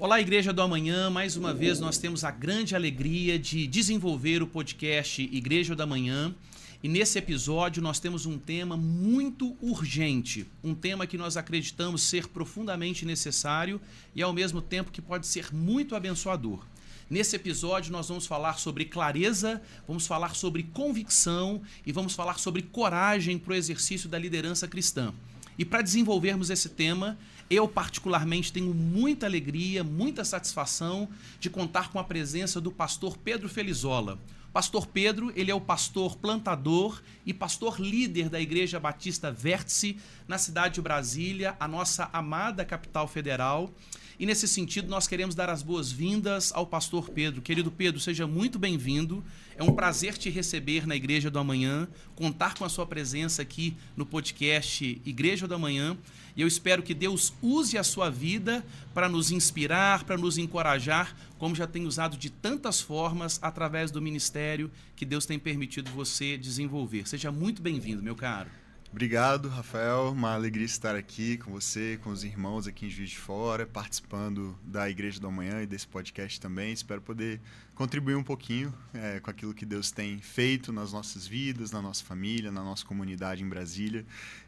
Olá, Igreja do Amanhã. Mais uma vez nós temos a grande alegria de desenvolver o podcast Igreja do Amanhã. E nesse episódio nós temos um tema muito urgente, um tema que nós acreditamos ser profundamente necessário e ao mesmo tempo que pode ser muito abençoador. Nesse episódio nós vamos falar sobre clareza, vamos falar sobre convicção e vamos falar sobre coragem para o exercício da liderança cristã. E para desenvolvermos esse tema, eu particularmente tenho muita alegria, muita satisfação de contar com a presença do pastor Pedro Felizola. Pastor Pedro, ele é o pastor plantador e pastor líder da Igreja Batista Vértice, na cidade de Brasília, a nossa amada capital federal. E nesse sentido, nós queremos dar as boas-vindas ao pastor Pedro. Querido Pedro, seja muito bem-vindo. É um prazer te receber na Igreja do Amanhã, contar com a sua presença aqui no podcast Igreja do Amanhã. E eu espero que Deus use a sua vida para nos inspirar, para nos encorajar, como já tem usado de tantas formas através do ministério que Deus tem permitido você desenvolver. Seja muito bem-vindo, meu caro. Obrigado, Rafael. Uma alegria estar aqui com você, com os irmãos aqui em Juiz de Fora, participando da Igreja do Amanhã e desse podcast também. Espero poder contribuir um pouquinho com aquilo que Deus tem feito nas nossas vidas, na nossa família, na nossa comunidade em Brasília.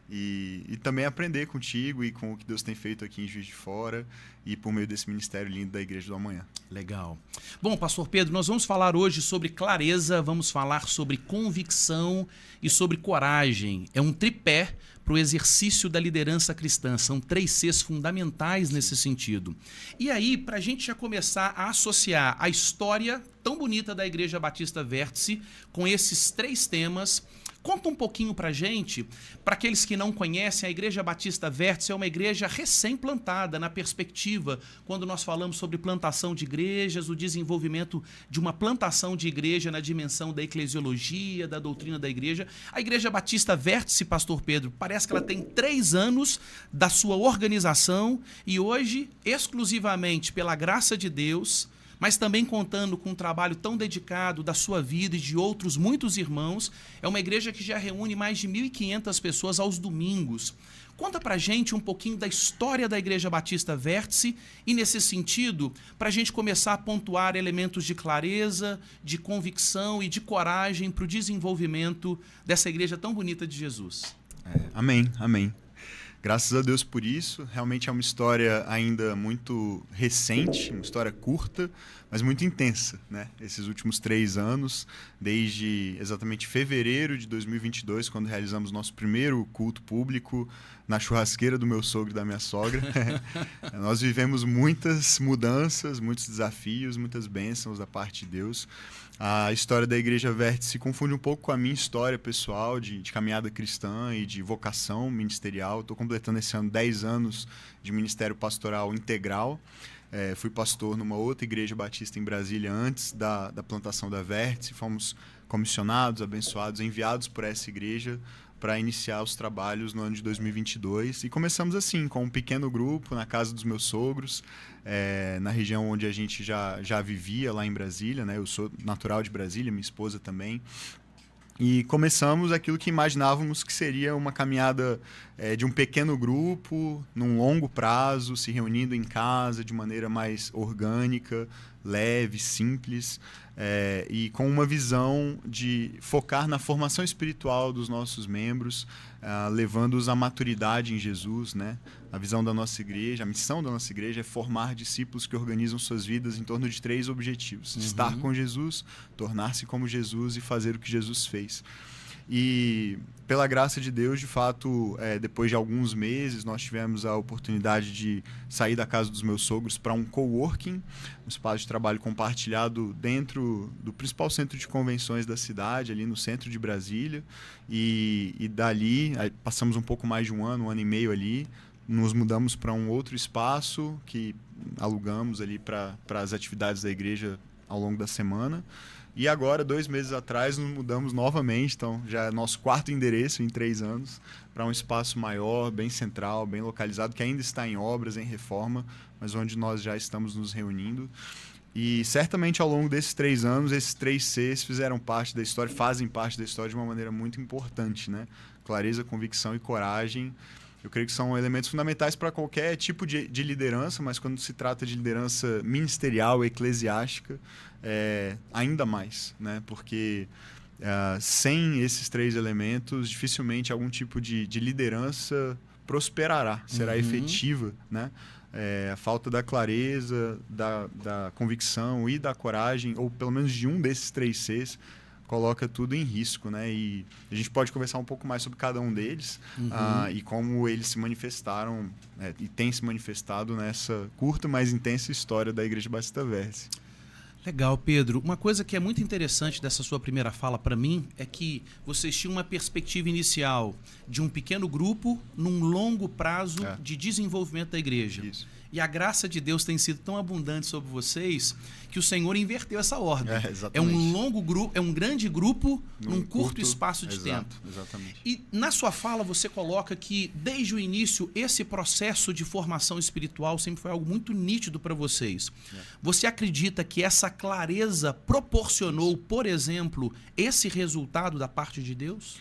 E também aprender contigo e com o que Deus tem feito aqui em Juiz de Fora e por meio desse ministério lindo da Igreja do Amanhã. Legal. Bom, pastor Pedro, nós vamos falar hoje sobre clareza, vamos falar sobre convicção e sobre coragem. É um tripé para o exercício da liderança cristã. São 3 Cs fundamentais nesse sentido. E aí, para a gente já começar a associar a história tão bonita da Igreja Batista Vértice com esses 3 temas, conta um pouquinho pra gente, para aqueles que não conhecem, a Igreja Batista Vértice é uma igreja recém-plantada na perspectiva, quando nós falamos sobre plantação de igrejas, o desenvolvimento de uma plantação de igreja na dimensão da eclesiologia, da doutrina da igreja. A Igreja Batista Vértice, pastor Pedro, parece que ela tem 3 anos da sua organização e hoje, exclusivamente pela graça de Deus, mas também contando com um trabalho tão dedicado da sua vida e de outros muitos irmãos, é uma igreja que já reúne mais de 1.500 pessoas aos domingos. Conta pra gente um pouquinho da história da Igreja Batista Vértice e, nesse sentido, pra gente começar a pontuar elementos de clareza, de convicção e de coragem para o desenvolvimento dessa igreja tão bonita de Jesus. Amém, amém. Graças a Deus por isso. Realmente é uma história ainda muito recente, uma história curta, mas muito intensa, né? Esses últimos 3 anos, desde exatamente fevereiro de 2022, quando realizamos nosso primeiro culto público na churrasqueira do meu sogro e da minha sogra. Nós vivemos muitas mudanças, muitos desafios, muitas bênçãos da parte de Deus. A história da Igreja Vértice se confunde um pouco com a minha história pessoal de caminhada cristã e de vocação ministerial. Estou completando esse ano 10 anos de ministério pastoral integral. Fui pastor numa outra igreja batista em Brasília antes da plantação da Vértice. Fomos comissionados, abençoados, enviados por essa igreja para iniciar os trabalhos no ano de 2022. E começamos assim, com um pequeno grupo na casa dos meus sogros, na região onde a gente já vivia, lá em Brasília, né? Eu sou natural de Brasília, minha esposa também. E começamos aquilo que imaginávamos que seria uma caminhada de um pequeno grupo, num longo prazo, se reunindo em casa de maneira mais orgânica, leve, simples, e com uma visão de focar na formação espiritual dos nossos membros, levando-os à maturidade em Jesus, né? A visão da nossa igreja, a missão da nossa igreja é formar discípulos que organizam suas vidas em torno de 3 objetivos. Estar com Jesus, tornar-se como Jesus e fazer o que Jesus fez. E, pela graça de Deus, de fato, depois de alguns meses, nós tivemos a oportunidade de sair da casa dos meus sogros para um coworking, um espaço de trabalho compartilhado dentro do principal centro de convenções da cidade, ali no centro de Brasília. E dali, passamos um pouco mais de um ano e meio ali, nos mudamos para um outro espaço que alugamos ali para as atividades da igreja ao longo da semana. E agora, 2 meses atrás, nos mudamos novamente, então já é nosso 4º endereço em 3 anos, para um espaço maior, bem central, bem localizado, que ainda está em obras, em reforma, mas onde nós já estamos nos reunindo. E certamente ao longo desses 3 anos, esses 3 Cs fizeram parte da história, fazem parte da história de uma maneira muito importante, né? Clareza, convicção e coragem. Eu creio que são elementos fundamentais para qualquer tipo de liderança, mas quando se trata de liderança ministerial, eclesiástica, ainda mais, né? Porque sem esses 3 elementos, dificilmente algum tipo de liderança prosperará, será efetiva, né? A falta da clareza, da convicção e da coragem, ou pelo menos de um desses 3 Cs, coloca tudo em risco, né? E a gente pode conversar um pouco mais sobre cada um deles e como eles se manifestaram e têm se manifestado nessa curta, mas intensa história da Igreja Batista Verse. Legal, Pedro. Uma coisa que é muito interessante dessa sua primeira fala para mim é que vocês tinham uma perspectiva inicial de um pequeno grupo num longo prazo de desenvolvimento da igreja. Isso. E a graça de Deus tem sido tão abundante sobre vocês que o Senhor inverteu essa ordem. É um longo grupo, é um grande grupo num curto espaço de tempo. Exatamente. E na sua fala você coloca que desde o início esse processo de formação espiritual sempre foi algo muito nítido para vocês. Você acredita que essa clareza proporcionou, por exemplo, esse resultado da parte de Deus?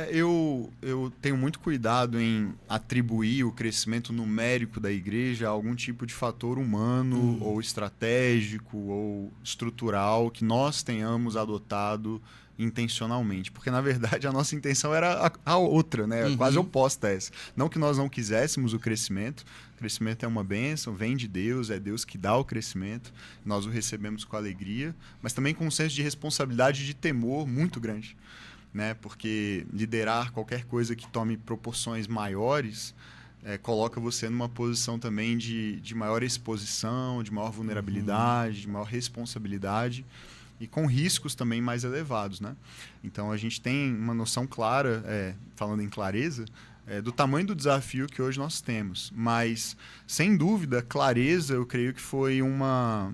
Eu tenho muito cuidado em atribuir o crescimento numérico da igreja a algum tipo de fator humano ou estratégico ou estrutural que nós tenhamos adotado intencionalmente. Porque, na verdade, a nossa intenção era a outra, né? Quase oposta a essa. Não que nós não quiséssemos o crescimento é uma bênção, vem de Deus, é Deus que dá o crescimento, nós o recebemos com alegria, mas também com um senso de responsabilidade e de temor muito grande. Né? Porque liderar qualquer coisa que tome proporções maiores coloca você numa posição também de maior exposição, de maior vulnerabilidade, de maior responsabilidade e com riscos também mais elevados. Né? Então, a gente tem uma noção clara, falando em clareza, do tamanho do desafio que hoje nós temos. Mas, sem dúvida, clareza, eu creio que foi uma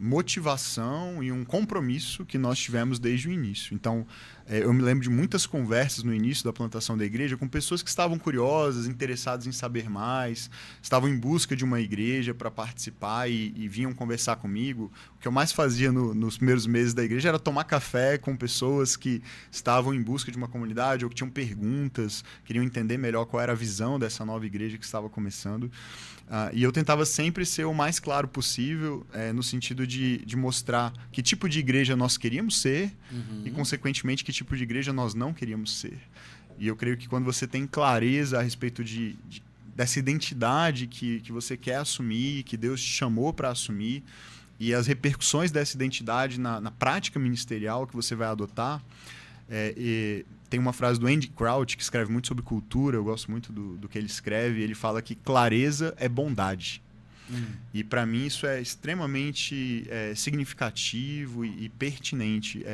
motivação e um compromisso que nós tivemos desde o início. Então, eu me lembro de muitas conversas no início da plantação da igreja com pessoas que estavam curiosas, interessadas em saber mais, estavam em busca de uma igreja para participar e vinham conversar comigo. O que eu mais fazia nos primeiros meses da igreja era tomar café com pessoas que estavam em busca de uma comunidade ou que tinham perguntas, queriam entender melhor qual era a visão dessa nova igreja que estava começando. E eu tentava sempre ser o mais claro possível, no sentido de mostrar que tipo de igreja nós queríamos ser e, consequentemente, que tipo de igreja nós não queríamos ser. E eu creio que quando você tem clareza a respeito dessa identidade que você quer assumir, que Deus te chamou para assumir, e as repercussões dessa identidade na prática ministerial que você vai adotar, tem uma frase do Andy Crouch, que escreve muito sobre cultura, eu gosto muito do que ele escreve, ele fala que clareza é bondade. E para mim isso é extremamente significativo e pertinente.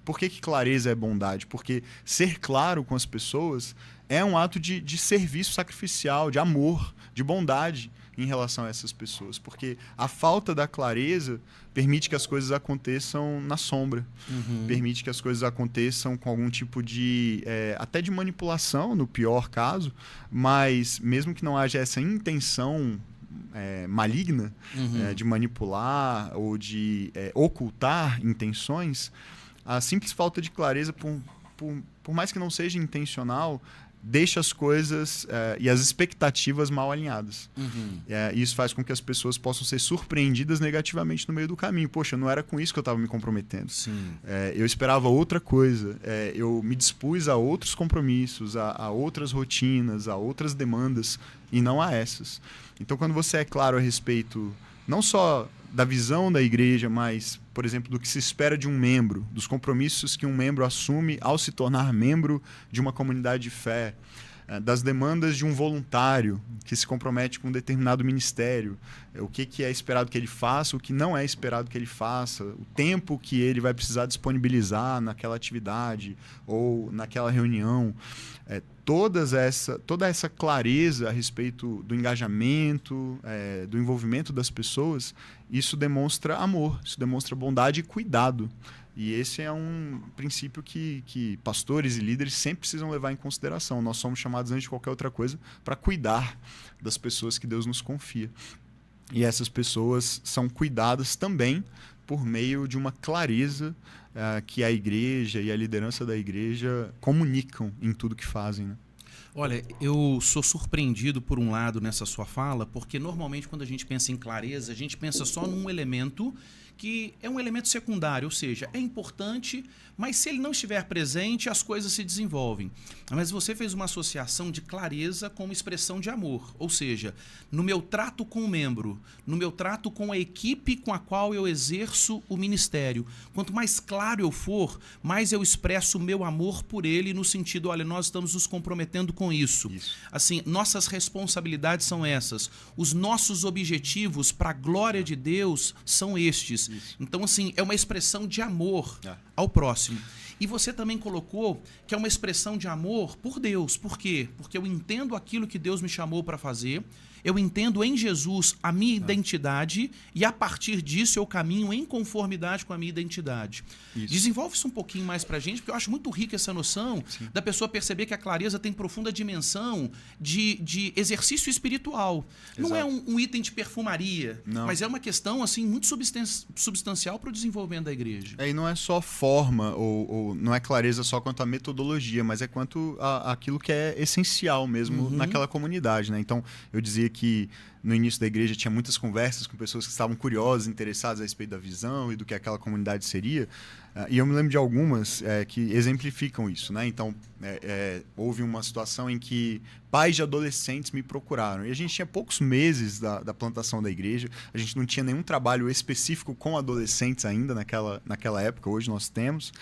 Por que clareza é bondade? Porque ser claro com as pessoas é um ato de serviço sacrificial, de amor, de bondade em relação a essas pessoas. Porque a falta da clareza permite que as coisas aconteçam na sombra. Permite que as coisas aconteçam com algum tipo até de manipulação, no pior caso, mas mesmo que não haja essa intenção maligna de manipular ou de ocultar intenções, a simples falta de clareza, por mais que não seja intencional, deixa as coisas e as expectativas mal alinhadas. E isso faz com que as pessoas possam ser surpreendidas negativamente no meio do caminho. Poxa, não era com isso que eu estava me comprometendo. Eu esperava outra coisa. Eu me dispus a outros compromissos, a outras rotinas, a outras demandas, e não a essas. Então, quando você é claro a respeito não só da visão da igreja, mas, por exemplo, do que se espera de um membro, dos compromissos que um membro assume ao se tornar membro de uma comunidade de fé, das demandas de um voluntário que se compromete com um determinado ministério, o que é esperado que ele faça, o que não é esperado que ele faça, o tempo que ele vai precisar disponibilizar naquela atividade ou naquela reunião. Toda essa clareza a respeito do engajamento, do envolvimento das pessoas, isso demonstra amor, isso demonstra bondade e cuidado. E esse é um princípio que pastores e líderes sempre precisam levar em consideração. Nós somos chamados, antes de qualquer outra coisa, para cuidar das pessoas que Deus nos confia. E essas pessoas são cuidadas também por meio de uma clareza que a igreja e a liderança da igreja comunicam em tudo que fazem. Né? Olha, eu sou surpreendido por um lado nessa sua fala, porque normalmente quando a gente pensa em clareza, a gente pensa só num elemento que é um elemento secundário, ou seja, é importante, mas se ele não estiver presente, as coisas se desenvolvem. Mas você fez uma associação de clareza com uma expressão de amor, ou seja, no meu trato com o membro, no meu trato com a equipe com a qual eu exerço o ministério. Quanto mais claro eu for, mais eu expresso o meu amor por ele no sentido, olha, nós estamos nos comprometendo com isso. Assim, nossas responsabilidades são essas. Os nossos objetivos para a glória de Deus são estes. Isso. Então, assim, é uma expressão de amor ao próximo. E você também colocou que é uma expressão de amor por Deus. Por quê? Porque eu entendo aquilo que Deus me chamou para fazer, eu entendo em Jesus a minha identidade e a partir disso eu caminho em conformidade com a minha identidade. Isso. Desenvolve isso um pouquinho mais pra gente, porque eu acho muito rica essa noção da pessoa perceber que a clareza tem profunda dimensão de exercício espiritual. Exato. Não é um item de perfumaria, mas é uma questão assim muito substancial para o desenvolvimento da igreja. E não é só forma, ou não é clareza só quanto à metodologia, mas é quanto àquilo que é essencial mesmo naquela comunidade, né? Então, eu dizia que no início da igreja tinha muitas conversas com pessoas que estavam curiosas, interessadas a respeito da visão e do que aquela comunidade seria. E eu me lembro de algumas que exemplificam isso, né? Então, houve uma situação em que pais de adolescentes me procuraram. E a gente tinha poucos meses da plantação da igreja. A gente não tinha nenhum trabalho específico com adolescentes ainda naquela época. Hoje nós temos.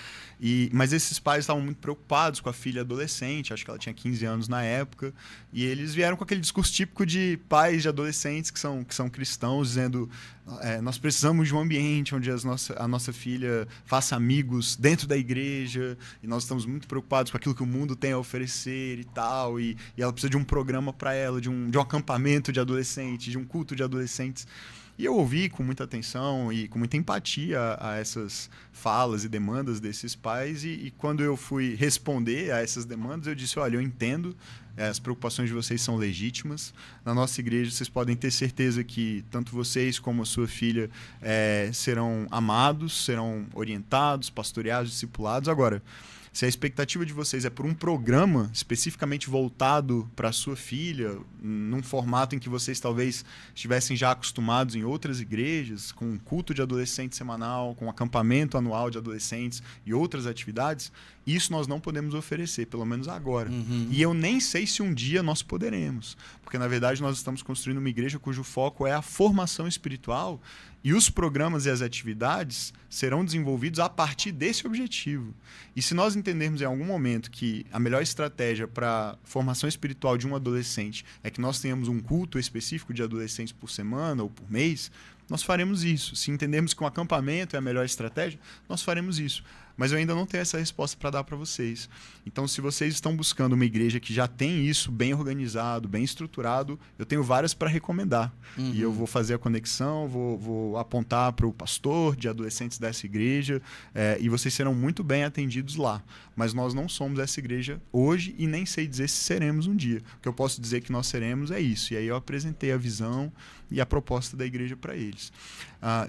Mas esses pais estavam muito preocupados com a filha adolescente. Acho que ela tinha 15 anos na época. E eles vieram com aquele discurso típico de pais de adolescentes que são cristãos, dizendo... nós precisamos de um ambiente onde a nossa filha faça amigos dentro da igreja, e nós estamos muito preocupados com aquilo que o mundo tem a oferecer e tal, e ela precisa de um programa para ela, de um acampamento de adolescentes, de um culto de adolescentes. E eu ouvi com muita atenção e com muita empatia a essas falas e demandas desses pais, e quando eu fui responder a essas demandas, eu disse, olha, eu entendo, as preocupações de vocês são legítimas. Na nossa igreja, vocês podem ter certeza que tanto vocês como a sua filha serão amados, serão orientados, pastoreados, discipulados. Agora, se a expectativa de vocês é por um programa especificamente voltado para a sua filha, num formato em que vocês talvez estivessem já acostumados em outras igrejas, com um culto de adolescente semanal, com um acampamento anual de adolescentes e outras atividades, isso nós não podemos oferecer, pelo menos agora. E eu nem sei se um dia nós poderemos, porque na verdade nós estamos construindo uma igreja cujo foco é a formação espiritual, e os programas e as atividades serão desenvolvidos a partir desse objetivo. E se nós entendermos em algum momento que a melhor estratégia para a formação espiritual de um adolescente é que nós tenhamos um culto específico de adolescentes por semana ou por mês, nós faremos isso. Se entendermos que um acampamento é a melhor estratégia, nós faremos isso. Mas eu ainda não tenho essa resposta para dar para vocês. Então, se vocês estão buscando uma igreja que já tem isso bem organizado, bem estruturado, eu tenho várias para recomendar. E eu vou fazer a conexão, vou apontar para o pastor de adolescentes dessa igreja, e vocês serão muito bem atendidos lá. Mas nós não somos essa igreja hoje e nem sei dizer se seremos um dia. O que eu posso dizer que nós seremos é isso. E aí eu apresentei a visão e a proposta da igreja para eles.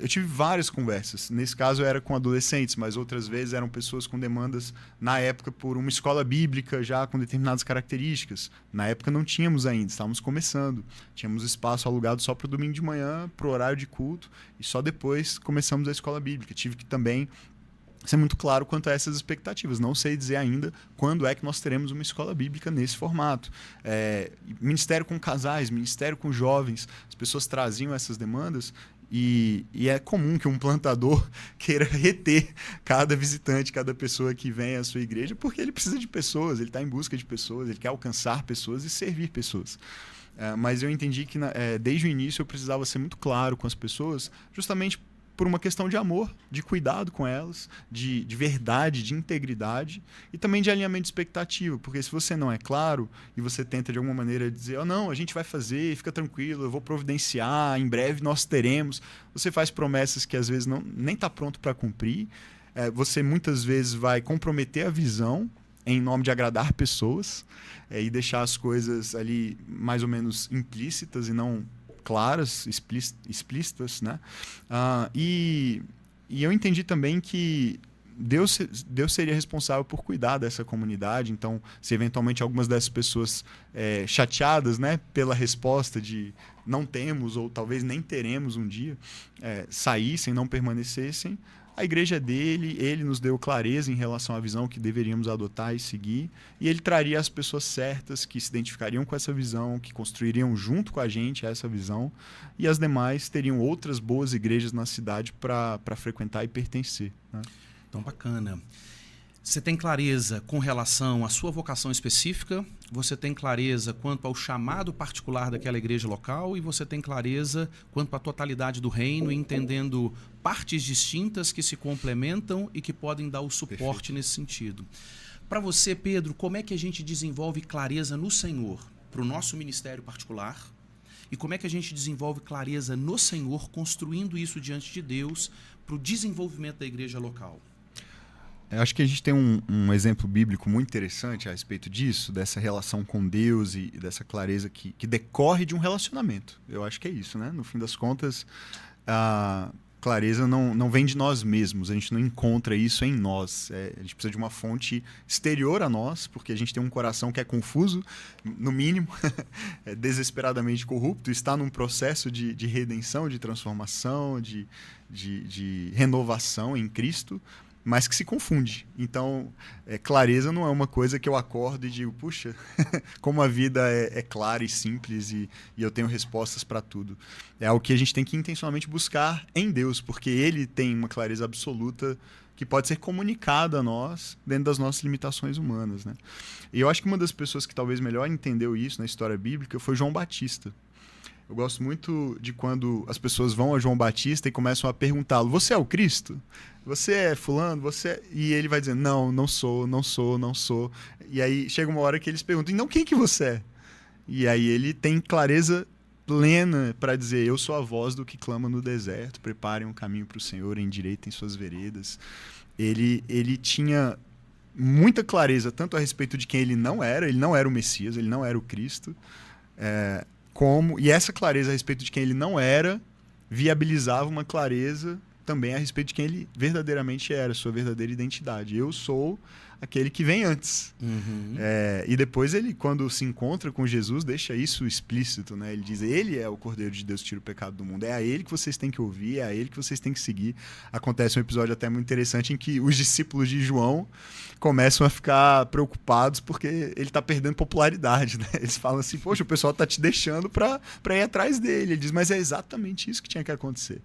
Eu tive várias conversas. Nesse caso era com adolescentes, mas outras vezes eram pessoas com demandas, na época, por uma escola bíblica já com determinadas características. Na época não tínhamos ainda, estávamos começando. Tínhamos espaço alugado só para o domingo de manhã, para o horário de culto, e só depois começamos a escola bíblica. Tive que também ser muito claro quanto a essas expectativas. Não sei dizer ainda quando é que nós teremos uma escola bíblica nesse formato. Ministério com casais, ministério com jovens, as pessoas traziam essas demandas e é comum que um plantador queira reter cada visitante, cada pessoa que vem à sua igreja, porque ele precisa de pessoas, ele está em busca de pessoas, ele quer alcançar pessoas e servir pessoas. Mas eu entendi que desde o início eu precisava ser muito claro com as pessoas, justamente por uma questão de amor, de cuidado com elas, de verdade, de integridade e também de alinhamento de expectativa, porque se você não é claro e você tenta de alguma maneira dizer, não, a gente vai fazer, fica tranquilo, eu vou providenciar, em breve nós teremos, você faz promessas que às vezes nem está pronto para cumprir, você muitas vezes vai comprometer a visão em nome de agradar pessoas e deixar as coisas ali mais ou menos implícitas e não claras, explícitas, né? E eu entendi também que Deus seria responsável por cuidar dessa comunidade. Então, se eventualmente algumas dessas pessoas chateadas, né, pela resposta de não temos ou talvez nem teremos um dia, saíssem, não permanecessem, a igreja é dele, ele nos deu clareza em relação à visão que deveríamos adotar e seguir, e ele traria as pessoas certas que se identificariam com essa visão, que construiriam junto com a gente essa visão, e as demais teriam outras boas igrejas na cidade para frequentar e pertencer, né? Então, bacana. Você tem clareza com relação à sua vocação específica, você tem clareza quanto ao chamado particular daquela igreja local e você tem clareza quanto à totalidade do reino, entendendo partes distintas que se complementam e que podem dar o suporte Perfeito. Nesse sentido. Para você, Pedro, como é que a gente desenvolve clareza no Senhor para o nosso ministério particular? E como é que a gente desenvolve clareza no Senhor, construindo isso diante de Deus para o desenvolvimento da igreja local? Eu acho que a gente tem um exemplo bíblico muito interessante a respeito disso, dessa relação com Deus e dessa clareza que decorre de um relacionamento. Eu acho que é isso, né? No fim das contas, a clareza não vem de nós mesmos, a gente não encontra isso em nós. A gente precisa de uma fonte exterior a nós, porque a gente tem um coração que é confuso, no mínimo, é desesperadamente corrupto, está num processo de redenção, de transformação, de renovação em Cristo, mas que se confunde. Então, clareza não é uma coisa que eu acordo e digo, puxa, como a vida é clara e simples e eu tenho respostas para tudo. É algo que a gente tem que intencionalmente buscar em Deus, porque Ele tem uma clareza absoluta que pode ser comunicada a nós dentro das nossas limitações humanas, né? E eu acho que uma das pessoas que talvez melhor entendeu isso na história bíblica foi João Batista. Eu gosto muito de quando as pessoas vão a João Batista e começam a perguntá-lo, você é o Cristo? Você é fulano? E ele vai dizendo, não sou. E aí chega uma hora que eles perguntam, então quem que você é? E aí ele tem clareza plena para dizer, eu sou a voz do que clama no deserto, preparem um caminho para o Senhor, endireitem suas veredas. Ele tinha muita clareza, tanto a respeito de quem ele não era o Messias, ele não era o Cristo, e essa clareza a respeito de quem ele não era viabilizava uma clareza também a respeito de quem ele verdadeiramente era, sua verdadeira identidade. Eu sou aquele que vem antes. Uhum. E depois ele, quando se encontra com Jesus, deixa isso explícito, né? Ele diz, ele é o Cordeiro de Deus que tira o pecado do mundo. É a ele que vocês têm que ouvir, é a ele que vocês têm que seguir. Acontece um episódio até muito interessante em que os discípulos de João começam a ficar preocupados porque ele está perdendo popularidade, né? Eles falam assim, poxa, o pessoal está te deixando para ir atrás dele. Ele diz, mas é exatamente isso que tinha que acontecer.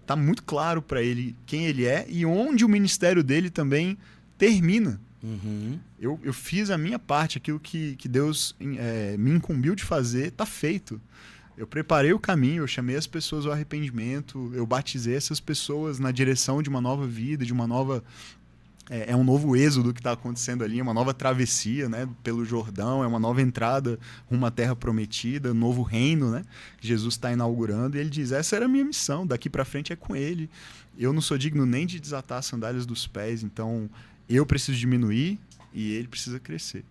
Tá muito claro para ele quem ele é e onde o ministério dele também termina. Uhum. Eu fiz a minha parte, aquilo que Deus me incumbiu de fazer, está feito. Eu preparei o caminho, eu chamei as pessoas ao arrependimento, eu batizei essas pessoas na direção de uma nova vida, de uma nova... É um novo êxodo que está acontecendo ali, uma nova travessia, né, pelo Jordão, é uma nova entrada rumo à terra prometida, um novo reino, né, que Jesus está inaugurando. E ele diz, essa era a minha missão, daqui para frente é com ele. Eu não sou digno nem de desatar as sandálias dos pés, então eu preciso diminuir e ele precisa crescer.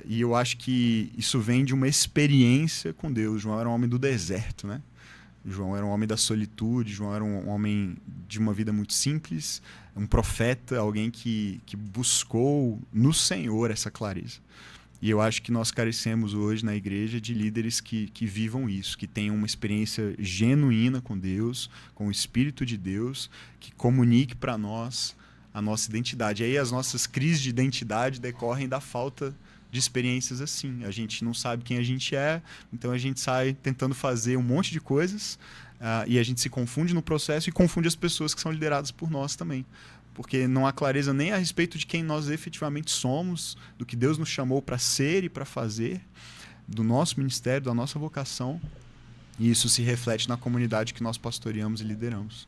E eu acho que isso vem de uma experiência com Deus. João era um homem do deserto, né? João era um homem da solitude, João era um homem de uma vida muito simples, um profeta, alguém que buscou no Senhor essa clareza. E eu acho que nós carecemos hoje na igreja de líderes que vivam isso, que tenham uma experiência genuína com Deus, com o Espírito de Deus, que comunique para nós a nossa identidade. E aí as nossas crises de identidade decorrem da falta de experiências assim. A gente não sabe quem a gente é, então a gente sai tentando fazer um monte de coisas e a gente se confunde no processo e confunde as pessoas que são lideradas por nós também. Porque não há clareza nem a respeito de quem nós efetivamente somos, do que Deus nos chamou para ser e para fazer, do nosso ministério, da nossa vocação. E isso se reflete na comunidade que nós pastoreamos e lideramos.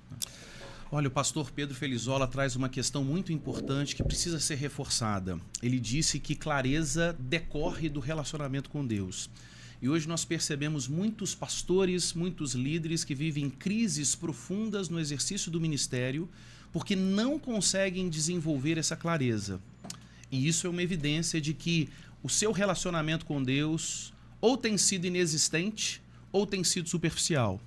Olha, o pastor Pedro Felizola traz uma questão muito importante que precisa ser reforçada. Ele disse que clareza decorre do relacionamento com Deus. E hoje nós percebemos muitos pastores, muitos líderes que vivem crises profundas no exercício do ministério porque não conseguem desenvolver essa clareza. E isso é uma evidência de que o seu relacionamento com Deus ou tem sido inexistente ou tem sido superficial.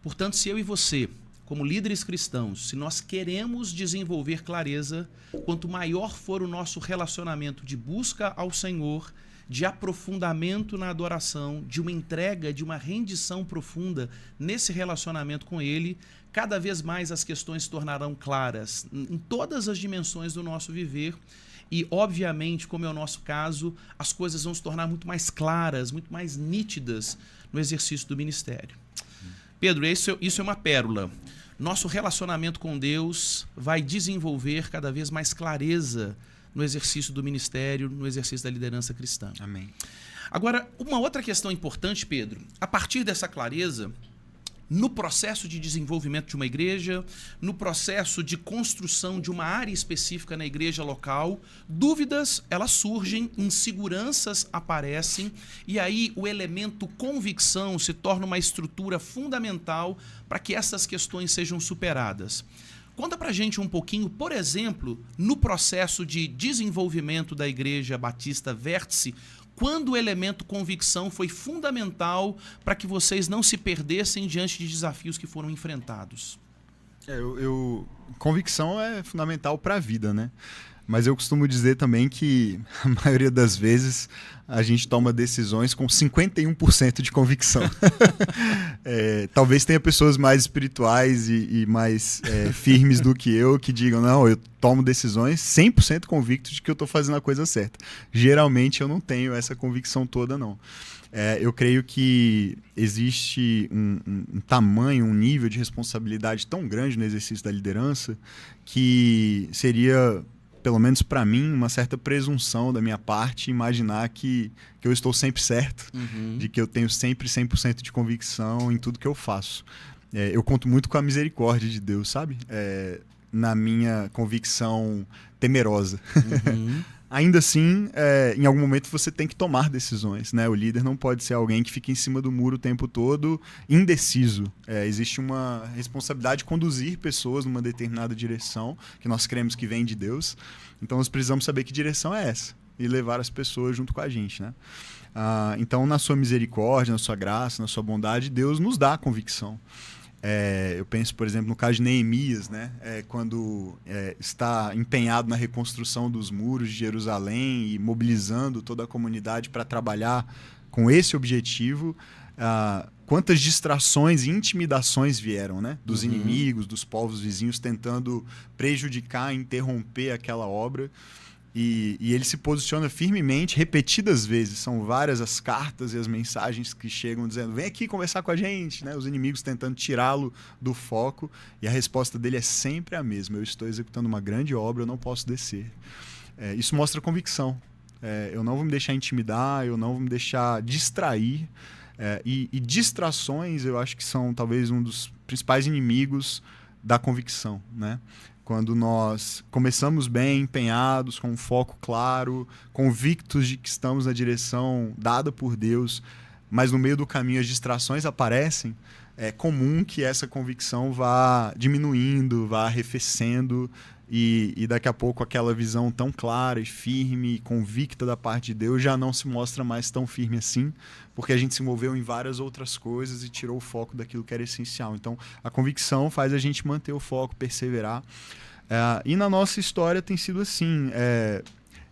Portanto, se eu e você como líderes cristãos, se nós queremos desenvolver clareza, quanto maior for o nosso relacionamento de busca ao Senhor, de aprofundamento na adoração, de uma entrega, de uma rendição profunda nesse relacionamento com Ele, cada vez mais as questões se tornarão claras em todas as dimensões do nosso viver e, obviamente, como é o nosso caso, as coisas vão se tornar muito mais claras, muito mais nítidas no exercício do ministério. Pedro, isso é uma pérola. Nosso relacionamento com Deus vai desenvolver cada vez mais clareza no exercício do ministério, no exercício da liderança cristã. Amém. Agora, uma outra questão importante, Pedro, a partir dessa clareza, no processo de desenvolvimento de uma igreja, no processo de construção de uma área específica na igreja local, dúvidas, elas surgem, inseguranças aparecem, e aí o elemento convicção se torna uma estrutura fundamental para que essas questões sejam superadas. Conta pra gente um pouquinho, por exemplo, no processo de desenvolvimento da Igreja Batista Vértice, quando o elemento convicção foi fundamental para que vocês não se perdessem diante de desafios que foram enfrentados. Convicção é fundamental para a vida, né? Mas eu costumo dizer também que a maioria das vezes a gente toma decisões com 51% de convicção. Talvez tenha pessoas mais espirituais e mais firmes do que eu que digam, não, eu tomo decisões 100% convicto de que eu estou fazendo a coisa certa. Geralmente eu não tenho essa convicção toda, não. Eu creio que existe um tamanho, um nível de responsabilidade tão grande no exercício da liderança que seria, pelo menos para mim, uma certa presunção da minha parte imaginar que eu estou sempre certo, de que eu tenho sempre 100% de convicção em tudo que eu faço. Eu conto muito com a misericórdia de Deus, sabe? Na minha convicção temerosa. Ainda assim, em algum momento você tem que tomar decisões, né? O líder não pode ser alguém que fica em cima do muro o tempo todo indeciso. Existe uma responsabilidade de conduzir pessoas numa determinada direção, que nós cremos que vem de Deus. Então nós precisamos saber que direção é essa e levar as pessoas junto com a gente, né? Então, na sua misericórdia, na sua graça, na sua bondade, Deus nos dá a convicção. Eu penso, por exemplo, no caso de Neemias, né? Quando está empenhado na reconstrução dos muros de Jerusalém e mobilizando toda a comunidade para trabalhar com esse objetivo, quantas distrações e intimidações vieram, né? Dos inimigos, dos povos vizinhos tentando prejudicar, interromper aquela obra. E ele se posiciona firmemente, repetidas vezes. São várias as cartas e as mensagens que chegam dizendo, vem aqui conversar com a gente, né? Os inimigos tentando tirá-lo do foco. E a resposta dele é sempre a mesma. Eu estou executando uma grande obra, eu não posso descer. Isso mostra convicção. Eu não vou me deixar intimidar, eu não vou me deixar distrair. E distrações, eu acho que são talvez um dos principais inimigos da convicção, né? Quando nós começamos bem empenhados, com um foco claro, convictos de que estamos na direção dada por Deus, mas no meio do caminho as distrações aparecem, é comum que essa convicção vá diminuindo, vá arrefecendo e daqui a pouco aquela visão tão clara e firme e convicta da parte de Deus já não se mostra mais tão firme assim, porque a gente se envolveu em várias outras coisas e tirou o foco daquilo que era essencial. Então, a convicção faz a gente manter o foco, perseverar. E na nossa história tem sido assim.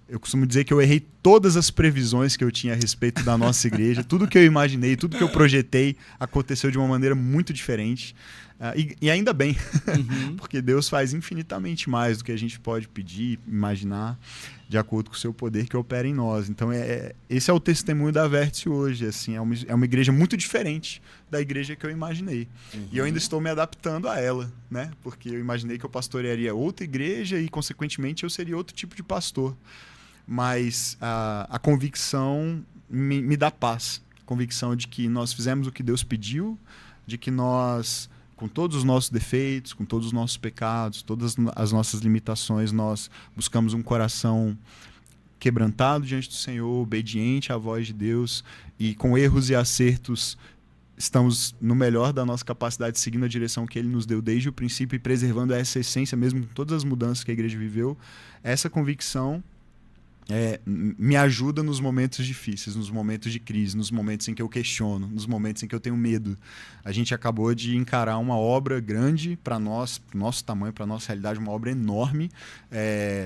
Eu costumo dizer que eu errei todas as previsões que eu tinha a respeito da nossa igreja. Tudo que eu imaginei, tudo que eu projetei aconteceu de uma maneira muito diferente. E ainda bem, porque Deus faz infinitamente mais do que a gente pode pedir, imaginar, de acordo com o seu poder que opera em nós. Então, esse é o testemunho da Vértice hoje. Assim, é uma igreja muito diferente da igreja que eu imaginei. E eu ainda estou me adaptando a ela, né? Porque eu imaginei que eu pastorearia outra igreja e, consequentemente, eu seria outro tipo de pastor. Mas a convicção me dá paz. A convicção de que nós fizemos o que Deus pediu, de que nós, com todos os nossos defeitos, com todos os nossos pecados, todas as nossas limitações, nós buscamos um coração quebrantado diante do Senhor, obediente à voz de Deus, e com erros e acertos estamos no melhor da nossa capacidade, seguindo a direção que Ele nos deu desde o princípio e preservando essa essência, mesmo com todas as mudanças que a igreja viveu. Essa convicção me ajuda nos momentos difíceis, nos momentos de crise, nos momentos em que eu questiono, nos momentos em que eu tenho medo. A gente acabou de encarar uma obra grande para nós, pro nosso tamanho, para nossa realidade, uma obra enorme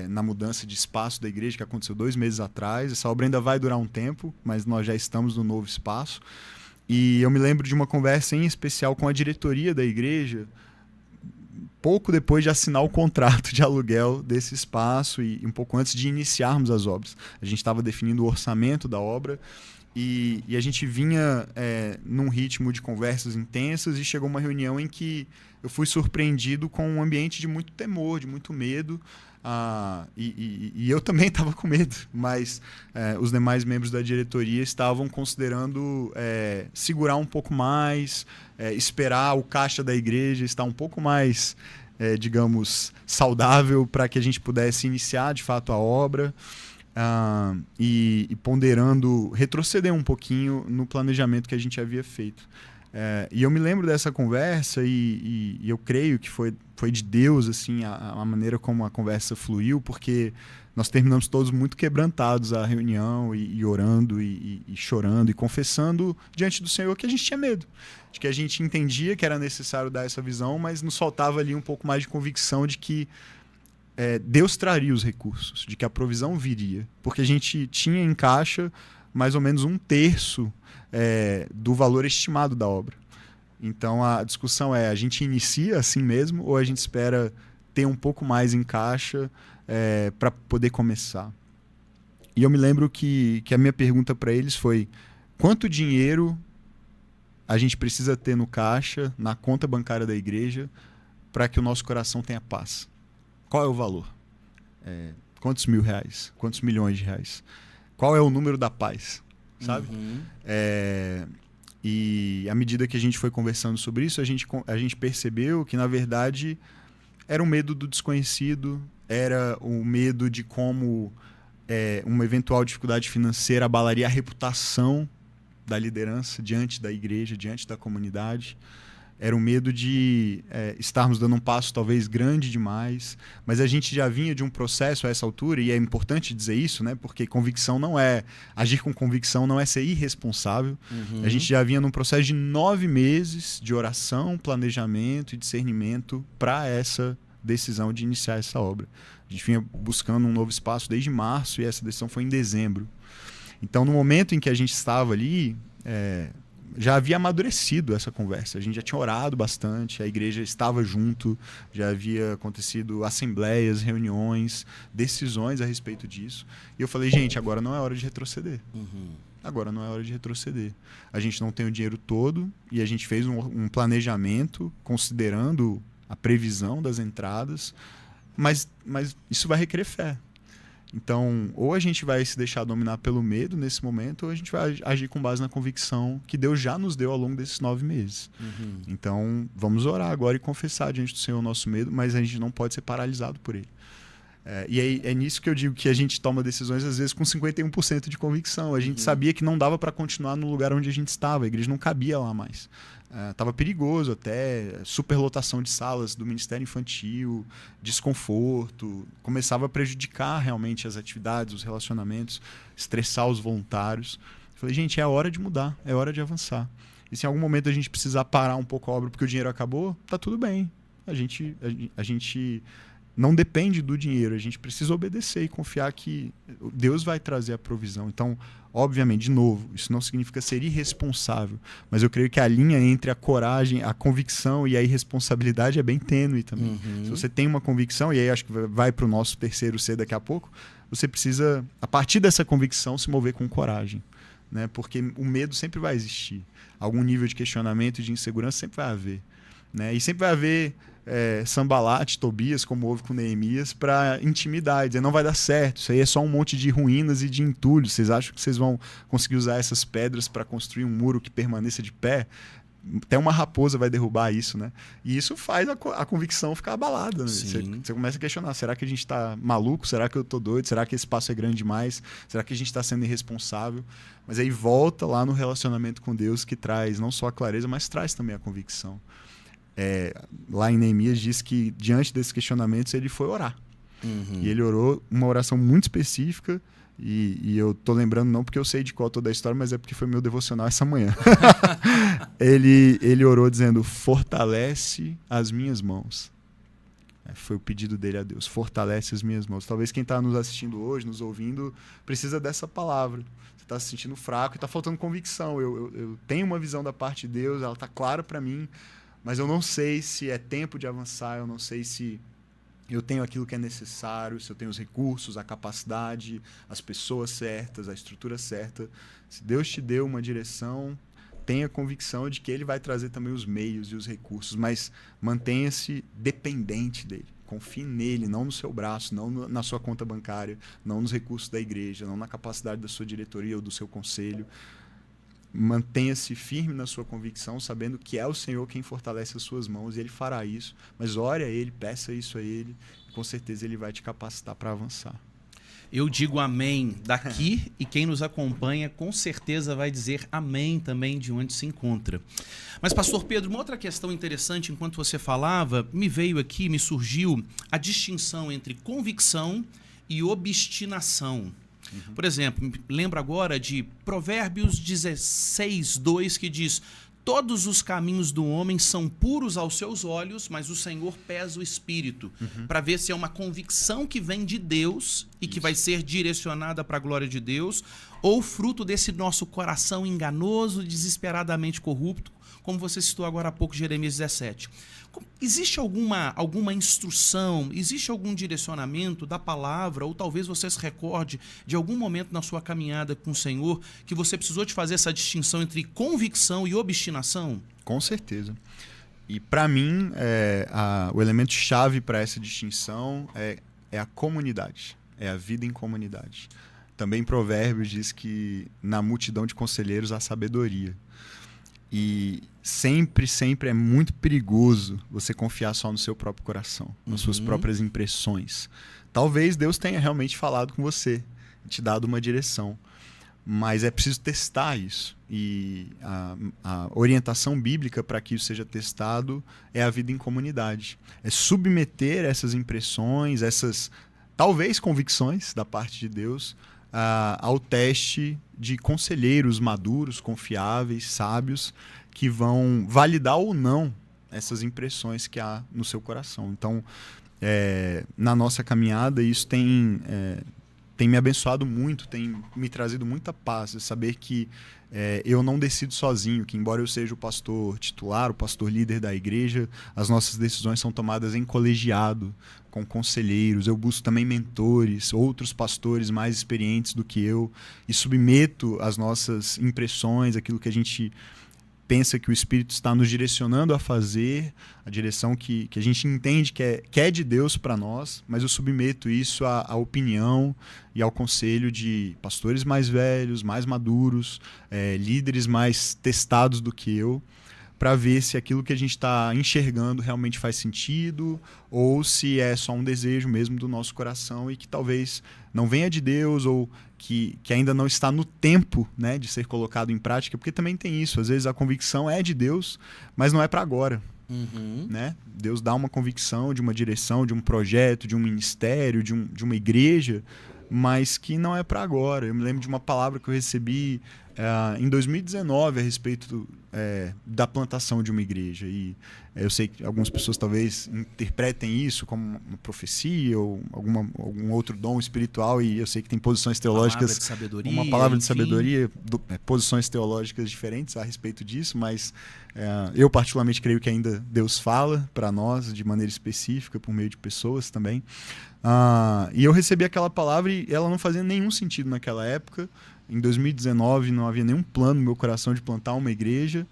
na mudança de espaço da igreja que aconteceu 2 meses atrás. Essa obra ainda vai durar um tempo, mas nós já estamos no novo espaço. E eu me lembro de uma conversa em especial com a diretoria da igreja, pouco depois de assinar o contrato de aluguel desse espaço e um pouco antes de iniciarmos as obras. A gente estava definindo o orçamento da obra e a gente vinha num ritmo de conversas intensas e chegou uma reunião em que eu fui surpreendido com um ambiente de muito temor, de muito medo. E eu também estava com medo, mas os demais membros da diretoria estavam considerando segurar um pouco mais, esperar o caixa da igreja estar um pouco mais, digamos, saudável para que a gente pudesse iniciar de fato a obra, e ponderando retroceder um pouquinho no planejamento que a gente havia feito. E eu me lembro dessa conversa e eu creio que foi de Deus assim, a maneira como a conversa fluiu, porque nós terminamos todos muito quebrantados a reunião e orando e chorando e confessando diante do Senhor que a gente tinha medo, de que a gente entendia que era necessário dar essa visão, mas nos faltava ali um pouco mais de convicção de que Deus traria os recursos, de que a provisão viria, porque a gente tinha em caixa mais ou menos 1/3 do valor estimado da obra. Então a discussão a gente inicia assim mesmo ou a gente espera ter um pouco mais em caixa para poder começar? E eu me lembro que a minha pergunta para eles foi: quanto dinheiro a gente precisa ter no caixa, na conta bancária da igreja, para que o nosso coração tenha paz? Qual é o valor? Quantos mil reais? Quantos milhões de reais? Qual é o número da paz? Sabe? Uhum. E à medida que a gente foi conversando sobre isso, a gente percebeu que, na verdade, era um medo do desconhecido, era o medo de como uma eventual dificuldade financeira abalaria a reputação da liderança diante da igreja, diante da comunidade. Era o medo de estarmos dando um passo talvez grande demais, mas a gente já vinha de um processo a essa altura, e é importante dizer isso, né? Porque convicção não agir com convicção não é ser irresponsável. Uhum. A gente já vinha num processo de 9 meses de oração, planejamento e discernimento para essa decisão de iniciar essa obra. A gente vinha buscando um novo espaço desde março e essa decisão foi em dezembro. Então, no momento em que a gente estava ali, já havia amadurecido essa conversa. A gente já tinha orado bastante, a igreja estava junto, já havia acontecido assembleias, reuniões, decisões a respeito disso. E eu falei, gente, agora não é hora de retroceder. Uhum. Agora não é hora de retroceder. A gente não tem o dinheiro todo e a gente fez um planejamento considerando a previsão das entradas, mas isso vai requerer fé. Então, ou a gente vai se deixar dominar pelo medo nesse momento, ou a gente vai agir com base na convicção que Deus já nos deu ao longo desses 9 meses. Uhum. Então, vamos orar agora e confessar diante do Senhor o nosso medo, mas a gente não pode ser paralisado por ele. E é nisso que eu digo que a gente toma decisões, às vezes, com 51% de convicção. A gente sabia que não dava para continuar no lugar onde a gente estava, a igreja não cabia lá mais. Estava perigoso até, superlotação de salas do Ministério Infantil, desconforto, começava a prejudicar realmente as atividades, os relacionamentos, estressar os voluntários. Falei, gente, é hora de mudar, é hora de avançar. E se em algum momento a gente precisar parar um pouco a obra porque o dinheiro acabou, tá tudo bem. A gente não depende do dinheiro, a gente precisa obedecer e confiar que Deus vai trazer a provisão. Então, obviamente, de novo, isso não significa ser irresponsável, mas eu creio que a linha entre a coragem, a convicção e a irresponsabilidade é bem tênue também. Uhum. Se você tem uma convicção, e aí acho que vai para o nosso terceiro C daqui a pouco, você precisa, a partir dessa convicção, se mover com coragem, né? Porque o medo sempre vai existir. Algum nível de questionamento e de insegurança sempre vai haver, né? E sempre vai haver Sambalate, Tobias, como houve com Neemias, para intimidar, dizer, não vai dar certo, isso aí é só um monte de ruínas e de entulhos, vocês acham que vocês vão conseguir usar essas pedras para construir um muro que permaneça de pé? Até uma raposa vai derrubar isso, né? E isso faz a convicção ficar abalada, né? Você começa a questionar, será que a gente está maluco? Será que eu estou doido? Será que esse espaço é grande demais? Será que a gente está sendo irresponsável? Mas aí volta lá no relacionamento com Deus, que traz não só a clareza, mas traz também a convicção. Lá em Neemias diz que diante desses questionamentos ele foi orar. Uhum. E ele orou uma oração muito específica E eu tô lembrando não porque eu sei de qual toda a história, mas é porque foi meu devocional essa manhã. ele orou dizendo, fortalece as minhas mãos. Foi o pedido dele a Deus, fortalece as minhas mãos. Talvez quem está nos assistindo hoje, nos ouvindo, precisa dessa palavra. Você está se sentindo fraco e está faltando convicção. Eu tenho uma visão da parte de Deus, ela está clara para mim, mas eu não sei se é tempo de avançar, eu não sei se eu tenho aquilo que é necessário, se eu tenho os recursos, a capacidade, as pessoas certas, a estrutura certa. Se Deus te deu uma direção, tenha convicção de que Ele vai trazer também os meios e os recursos, mas mantenha-se dependente dEle. Confie nele, não no seu braço, não na sua conta bancária, não nos recursos da igreja, não na capacidade da sua diretoria ou do seu conselho. Mantenha-se firme na sua convicção, sabendo que é o Senhor quem fortalece as suas mãos, e Ele fará isso. Mas ore a Ele, peça isso a Ele, e com certeza Ele vai te capacitar para avançar. Eu digo amém daqui e quem nos acompanha com certeza vai dizer amém também de onde se encontra. Mas, pastor Pedro, uma outra questão interessante, enquanto você falava, me veio aqui, me surgiu a distinção entre convicção e obstinação. Por exemplo, lembro agora de Provérbios 16:2, que diz: todos os caminhos do homem são puros aos seus olhos, mas o Senhor pesa o espírito, para ver se é uma convicção que vem de Deus e que vai ser direcionada para a glória de Deus, ou fruto desse nosso coração enganoso, desesperadamente corrupto, como você citou agora há pouco, Jeremias 17. Existe alguma instrução, existe algum direcionamento da palavra, ou talvez você se recorde de algum momento na sua caminhada com o Senhor que você precisou de fazer essa distinção entre convicção e obstinação? Com certeza. E para mim, o elemento chave para essa distinção é a comunidade, é a vida em comunidade. Também Provérbios diz que na multidão de conselheiros há sabedoria. E sempre é muito perigoso você confiar só no seu próprio coração, nas suas próprias impressões. Talvez Deus tenha realmente falado com você, te dado uma direção, mas é preciso testar isso. E a orientação bíblica para que isso seja testado é a vida em comunidade. É submeter essas impressões, essas talvez convicções da parte de Deus, ao teste de conselheiros maduros, confiáveis, sábios, que vão validar ou não essas impressões que há no seu coração. Então, na nossa caminhada, isso tem me abençoado muito, tem me trazido muita paz, saber que eu não decido sozinho, que embora eu seja o pastor titular, o pastor líder da igreja, as nossas decisões são tomadas em colegiado, com conselheiros. Eu busco também mentores, outros pastores mais experientes do que eu, e submeto as nossas impressões, aquilo que a gente pensa que o Espírito está nos direcionando a fazer, a direção que a gente entende que é de Deus para nós, mas eu submeto isso à opinião e ao conselho de pastores mais velhos, mais maduros, líderes mais testados do que eu, para ver se aquilo que a gente está enxergando realmente faz sentido ou se é só um desejo mesmo do nosso coração e que talvez não venha de Deus ou que ainda não está no tempo, né, de ser colocado em prática, porque também tem isso. Às vezes a convicção é de Deus, mas não é para agora. Né? Deus dá uma convicção de uma direção, de um projeto, de um ministério, de uma igreja, mas que não é para agora. Eu me lembro de uma palavra que eu recebi em 2019 a respeito da plantação de uma igreja. E eu sei que algumas pessoas talvez interpretem isso como uma profecia ou algum outro dom espiritual, e eu sei que tem posições teológicas, uma palavra de sabedoria, posições teológicas diferentes a respeito disso, mas eu particularmente creio que ainda Deus fala para nós de maneira específica por meio de pessoas também. E eu recebi aquela palavra e ela não fazia nenhum sentido naquela época. Em 2019 não havia nenhum plano no meu coração de plantar uma igreja,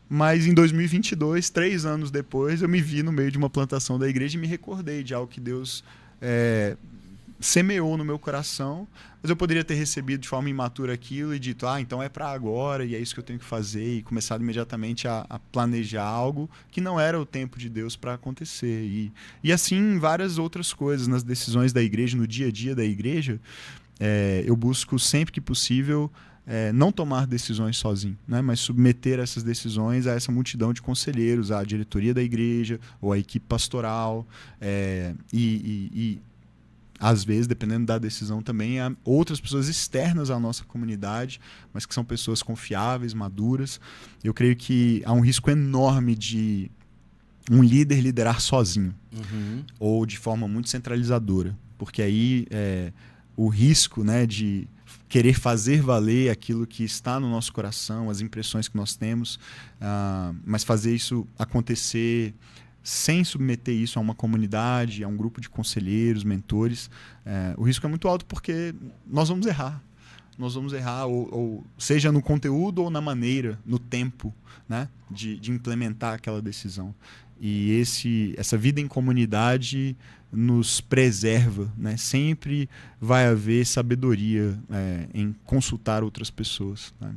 mas em 2022, 3 anos depois, eu me vi no meio de uma plantação da igreja e me recordei de algo que Deus semeou no meu coração, mas eu poderia ter recebido de forma imatura aquilo e dito, então é para agora e é isso que eu tenho que fazer, e começado imediatamente a planejar algo que não era o tempo de Deus para acontecer. E assim várias outras coisas nas decisões da igreja, no dia a dia da igreja. Eu busco sempre que possível não tomar decisões sozinho, né? Mas submeter essas decisões a essa multidão de conselheiros, à diretoria da igreja ou à equipe pastoral, e às vezes, dependendo da decisão também, a outras pessoas externas à nossa comunidade, mas que são pessoas confiáveis, maduras. Eu creio que há um risco enorme de um líder liderar sozinho, ou de forma muito centralizadora, porque aí o risco, né, de querer fazer valer aquilo que está no nosso coração, as impressões que nós temos, mas fazer isso acontecer sem submeter isso a uma comunidade, a um grupo de conselheiros, mentores, o risco é muito alto porque nós vamos errar. Nós vamos errar, ou seja no conteúdo ou na maneira, no tempo, né, de implementar aquela decisão. E essa vida em comunidade nos preserva, né? Sempre vai haver sabedoria em consultar outras pessoas, né?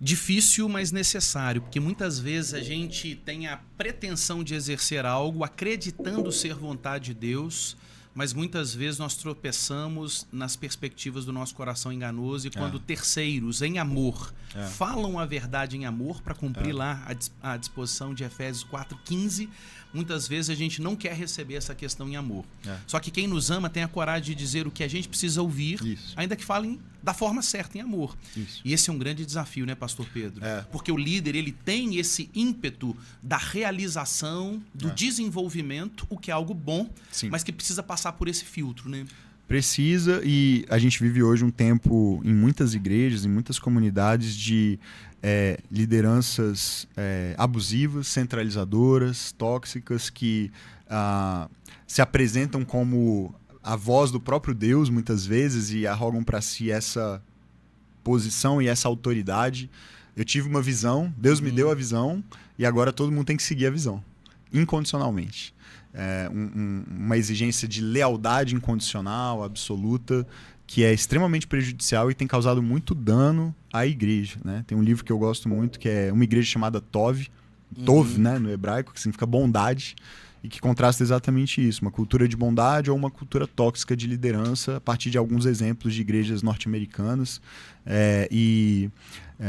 Difícil, mas necessário, porque muitas vezes a gente tem a pretensão de exercer algo acreditando ser vontade de Deus, mas muitas vezes nós tropeçamos nas perspectivas do nosso coração enganoso e quando terceiros, em amor, falam a verdade em amor para cumprir lá a disposição de Efésios 4:15, muitas vezes a gente não quer receber essa questão em amor. Só que quem nos ama tem a coragem de dizer o que a gente precisa ouvir, ainda que falem da forma certa, em amor. E esse é um grande desafio, né, Pastor Pedro? Porque o líder, ele tem esse ímpeto da realização, do desenvolvimento, o que é algo bom, mas que precisa passar por esse filtro, né? Precisa, e a gente vive hoje um tempo em muitas igrejas, em muitas comunidades de lideranças abusivas, centralizadoras, tóxicas, que se apresentam como a voz do próprio Deus, muitas vezes, e arrogam para si essa posição e essa autoridade. Eu tive uma visão, Deus me deu a visão, e agora todo mundo tem que seguir a visão, incondicionalmente. Uma exigência de lealdade incondicional, absoluta, que é extremamente prejudicial e tem causado muito dano à igreja, né? Tem um livro que eu gosto muito, que é Uma Igreja Chamada Tov, né, no hebraico, que significa bondade, e que contrasta exatamente isso, uma cultura de bondade ou uma cultura tóxica de liderança, a partir de alguns exemplos de igrejas norte-americanas.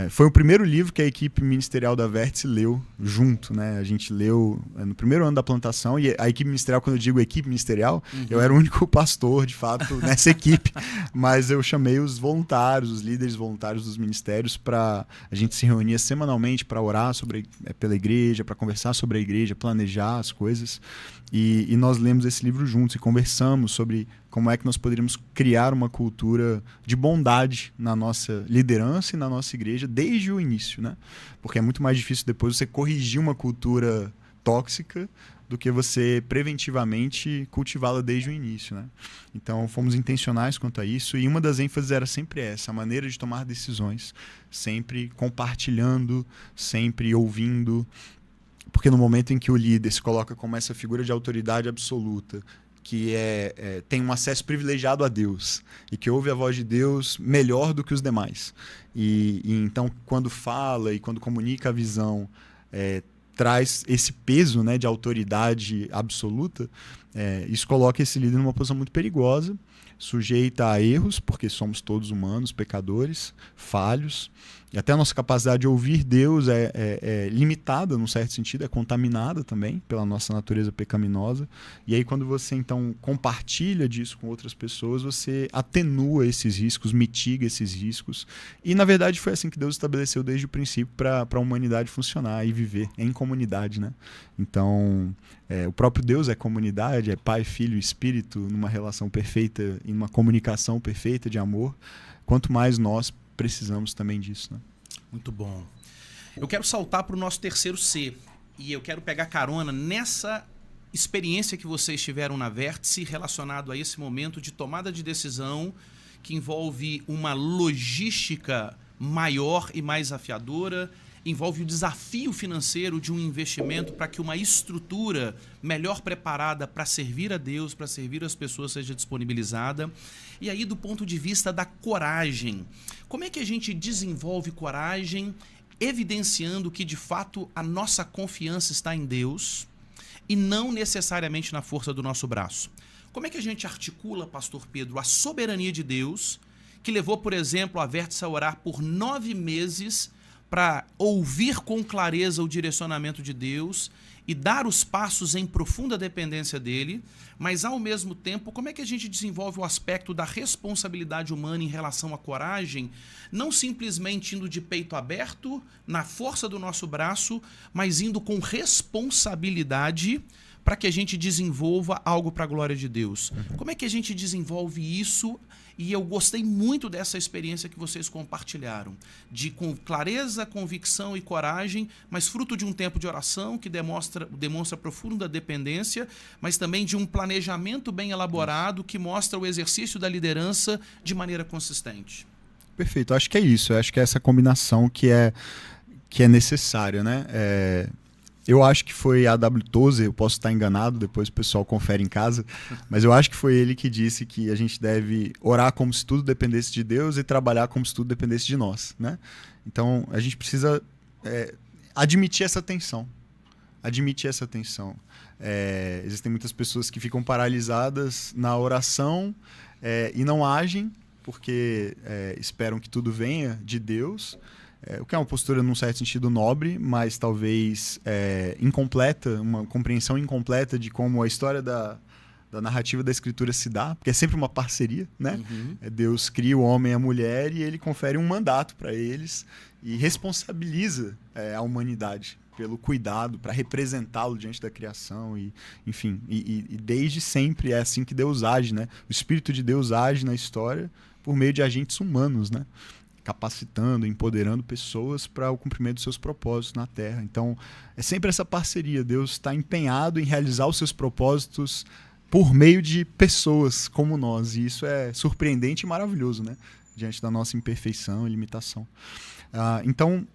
Foi o primeiro livro que a equipe ministerial da Vértice leu junto, né? A gente leu no primeiro ano da plantação, e a equipe ministerial, quando eu digo equipe ministerial, eu era o único pastor, de fato, nessa equipe, mas eu chamei os voluntários, os líderes voluntários dos ministérios, para a gente se reunia semanalmente para orar pela igreja, para conversar sobre a igreja, planejar as coisas. E nós lemos esse livro juntos e conversamos sobre como é que nós poderíamos criar uma cultura de bondade na nossa liderança e na nossa igreja desde o início, né? Porque é muito mais difícil depois você corrigir uma cultura tóxica do que você preventivamente cultivá-la desde o início, né? Então fomos intencionais quanto a isso, e uma das ênfases era sempre essa, a maneira de tomar decisões, sempre compartilhando, sempre ouvindo. Porque no momento em que o líder se coloca como essa figura de autoridade absoluta, que tem um acesso privilegiado a Deus e que ouve a voz de Deus melhor do que os demais, e então quando fala e quando comunica a visão, traz esse peso, né, de autoridade absoluta, isso coloca esse líder numa posição muito perigosa, sujeita a erros, porque somos todos humanos, pecadores, falhos, e até a nossa capacidade de ouvir Deus é limitada, num certo sentido, é contaminada também pela nossa natureza pecaminosa. E aí, quando você, então, compartilha disso com outras pessoas, você atenua esses riscos, mitiga esses riscos. E, na verdade, foi assim que Deus estabeleceu desde o princípio para a humanidade funcionar e viver em comunidade, né? Então, o próprio Deus é comunidade, é Pai, Filho e Espírito, numa relação perfeita, em uma comunicação perfeita de amor. Quanto mais nós precisamos também disso, né? Muito bom. Eu quero saltar para o nosso terceiro C, e eu quero pegar carona nessa experiência que vocês tiveram na Vértice relacionado a esse momento de tomada de decisão que envolve uma logística maior e mais afiadora, envolve o desafio financeiro de um investimento para que uma estrutura melhor preparada para servir a Deus, para servir as pessoas, seja disponibilizada. E aí, do ponto de vista da coragem, como é que a gente desenvolve coragem, evidenciando que, de fato, a nossa confiança está em Deus e não necessariamente na força do nosso braço? Como é que a gente articula, Pastor Pedro, a soberania de Deus, que levou, por exemplo, a Vértice a orar por 9 meses para ouvir com clareza o direcionamento de Deus e dar os passos em profunda dependência dele, mas ao mesmo tempo, como é que a gente desenvolve o aspecto da responsabilidade humana em relação à coragem, não simplesmente indo de peito aberto, na força do nosso braço, mas indo com responsabilidade para que a gente desenvolva algo para a glória de Deus. Como é que a gente desenvolve isso? E eu gostei muito dessa experiência que vocês compartilharam, de com clareza, convicção e coragem, mas fruto de um tempo de oração que demonstra profunda dependência, mas também de um planejamento bem elaborado que mostra o exercício da liderança de maneira consistente. Perfeito, acho que é isso, acho que é essa combinação que é necessária, né? Eu acho que foi a A.W. Tozer, eu posso estar enganado, depois o pessoal confere em casa, mas eu acho que foi ele que disse que a gente deve orar como se tudo dependesse de Deus e trabalhar como se tudo dependesse de nós, né? Então, a gente precisa admitir essa tensão. Existem muitas pessoas que ficam paralisadas na oração e não agem porque esperam que tudo venha de Deus. O que é uma postura, num certo sentido, nobre, mas talvez incompleta, uma compreensão incompleta de como a história da narrativa da Escritura se dá, porque é sempre uma parceria, né? Deus cria o homem e a mulher e ele confere um mandato para eles e responsabiliza a humanidade pelo cuidado, para representá-lo diante da criação, enfim. E desde sempre é assim que Deus age, né? O Espírito de Deus age na história por meio de agentes humanos, né? Capacitando, empoderando pessoas para o cumprimento dos seus propósitos na Terra. Então, é sempre essa parceria. Deus está empenhado em realizar os seus propósitos por meio de pessoas como nós. E isso é surpreendente e maravilhoso, né? Diante da nossa imperfeição e limitação. Então,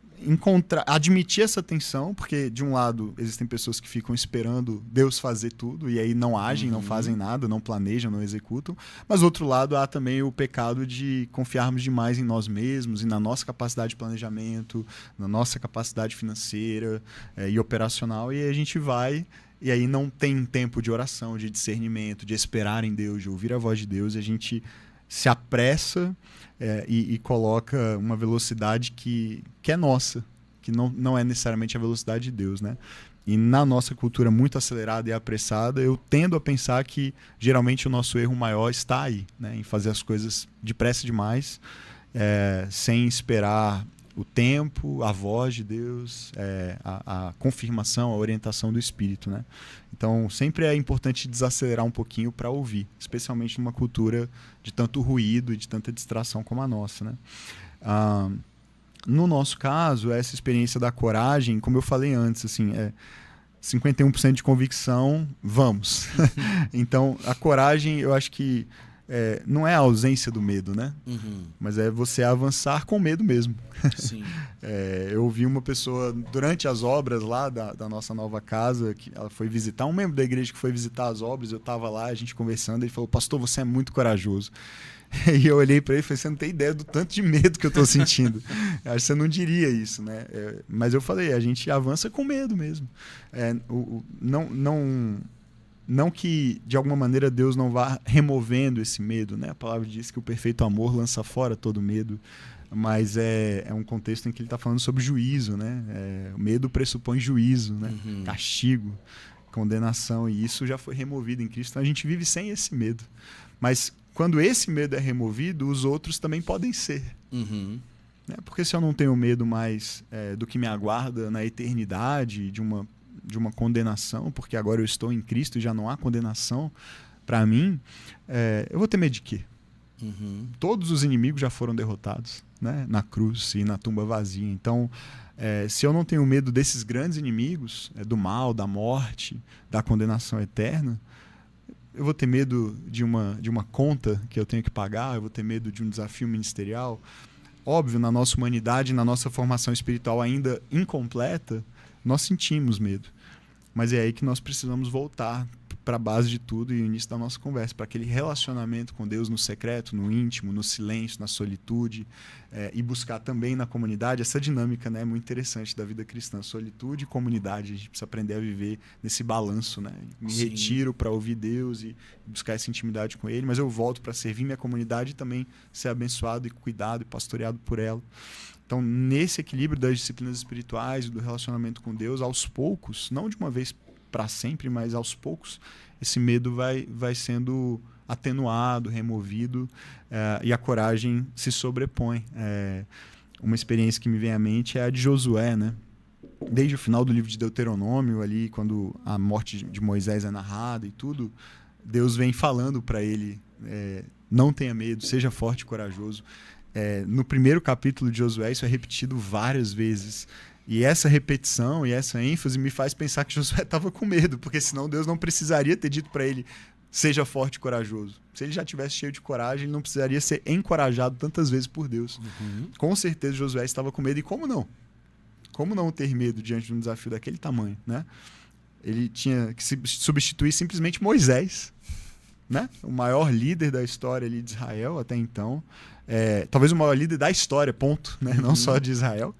admitir essa tensão, porque de um lado existem pessoas que ficam esperando Deus fazer tudo e aí não agem, não fazem nada, não planejam, não executam, mas do outro lado há também o pecado de confiarmos demais em nós mesmos e na nossa capacidade de planejamento, na nossa capacidade financeira e operacional, e a gente vai e aí não tem tempo de oração, de discernimento, de esperar em Deus, de ouvir a voz de Deus, e a gente se apressa e coloca uma velocidade que é nossa, que não é necessariamente a velocidade de Deus, né? E na nossa cultura muito acelerada e apressada, eu tendo a pensar que geralmente o nosso erro maior está aí, né? Em fazer as coisas depressa demais, sem esperar o tempo, a voz de Deus, a confirmação, a orientação do Espírito, né? Então, sempre é importante desacelerar um pouquinho para ouvir, especialmente numa cultura de tanto ruído e de tanta distração como a nossa, né? No nosso caso, essa experiência da coragem, como eu falei antes, assim, 51% de convicção, vamos. Então, a coragem, eu acho que não é a ausência do medo, né? Mas é você avançar com medo mesmo. Sim. Eu ouvi uma pessoa, durante as obras lá da nossa nova casa, que ela foi visitar, um membro da igreja que foi visitar as obras, eu estava lá, a gente conversando, ele falou: pastor, você é muito corajoso. E eu olhei para ele e falei: você não tem ideia do tanto de medo que eu estou sentindo. Acho que você não diria isso, né? Mas eu falei, a gente avança com medo mesmo. Não que, de alguma maneira, Deus não vá removendo esse medo, né? A palavra diz que o perfeito amor lança fora todo medo, mas é um contexto em que ele está falando sobre juízo, né? O medo pressupõe juízo, né? Castigo, condenação, e isso já foi removido em Cristo. Então a gente vive sem esse medo. Mas quando esse medo é removido, os outros também podem ser. Né? Porque se eu não tenho medo mais do que me aguarda na eternidade, de uma condenação, porque agora eu estou em Cristo e já não há condenação para mim, eu vou ter medo de quê? Todos os inimigos já foram derrotados, né? Na cruz e na tumba vazia. Então, se eu não tenho medo desses grandes inimigos, do mal, da morte, da condenação eterna, eu vou ter medo de uma conta que eu tenho que pagar, eu vou ter medo de um desafio ministerial. Óbvio, na nossa humanidade, na nossa formação espiritual ainda incompleta, nós sentimos medo. Mas é aí que nós precisamos voltar para a base de tudo e o início da nossa conversa, para aquele relacionamento com Deus no secreto, no íntimo, no silêncio, na solitude, e buscar também na comunidade essa dinâmica, né, muito interessante da vida cristã, solitude e comunidade. A gente precisa aprender a viver nesse balanço, né? Me Sim. retiro para ouvir Deus e buscar essa intimidade com Ele, mas eu volto para servir minha comunidade e também ser abençoado e cuidado e pastoreado por ela. Então, nesse equilíbrio das disciplinas espirituais e do relacionamento com Deus, aos poucos, não de uma vez para sempre, mas aos poucos esse medo vai sendo atenuado, removido, e a coragem se sobrepõe. Uma experiência que me vem à mente é a de Josué, né? Desde o final do livro de Deuteronômio, ali, quando a morte de Moisés é narrada e tudo, Deus vem falando para ele, não tenha medo, seja forte e corajoso. No primeiro capítulo de Josué, isso é repetido várias vezes. E essa repetição e essa ênfase me faz pensar que Josué estava com medo, porque senão Deus não precisaria ter dito para ele, seja forte e corajoso. Se ele já tivesse cheio de coragem, ele não precisaria ser encorajado tantas vezes por Deus. Com certeza Josué estava com medo, e como não? Como não ter medo diante de um desafio daquele tamanho, né? Ele tinha que substituir simplesmente Moisés, né? O maior líder da história ali de Israel até então. Talvez o maior líder da história, ponto, né? Não só de Israel.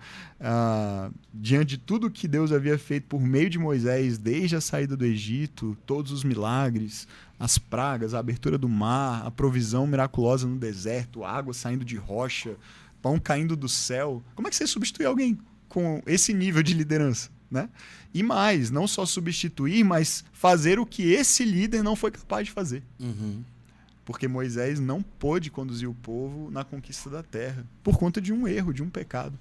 Diante de tudo que Deus havia feito por meio de Moisés, desde a saída do Egito, todos os milagres, as pragas, a abertura do mar, a provisão miraculosa no deserto, água saindo de rocha, pão caindo do céu. Como é que você substitui alguém com esse nível de liderança, né? E mais, não só substituir, mas fazer o que esse líder não foi capaz de fazer. Porque Moisés não pôde conduzir o povo na conquista da terra por conta de um erro, de um pecado.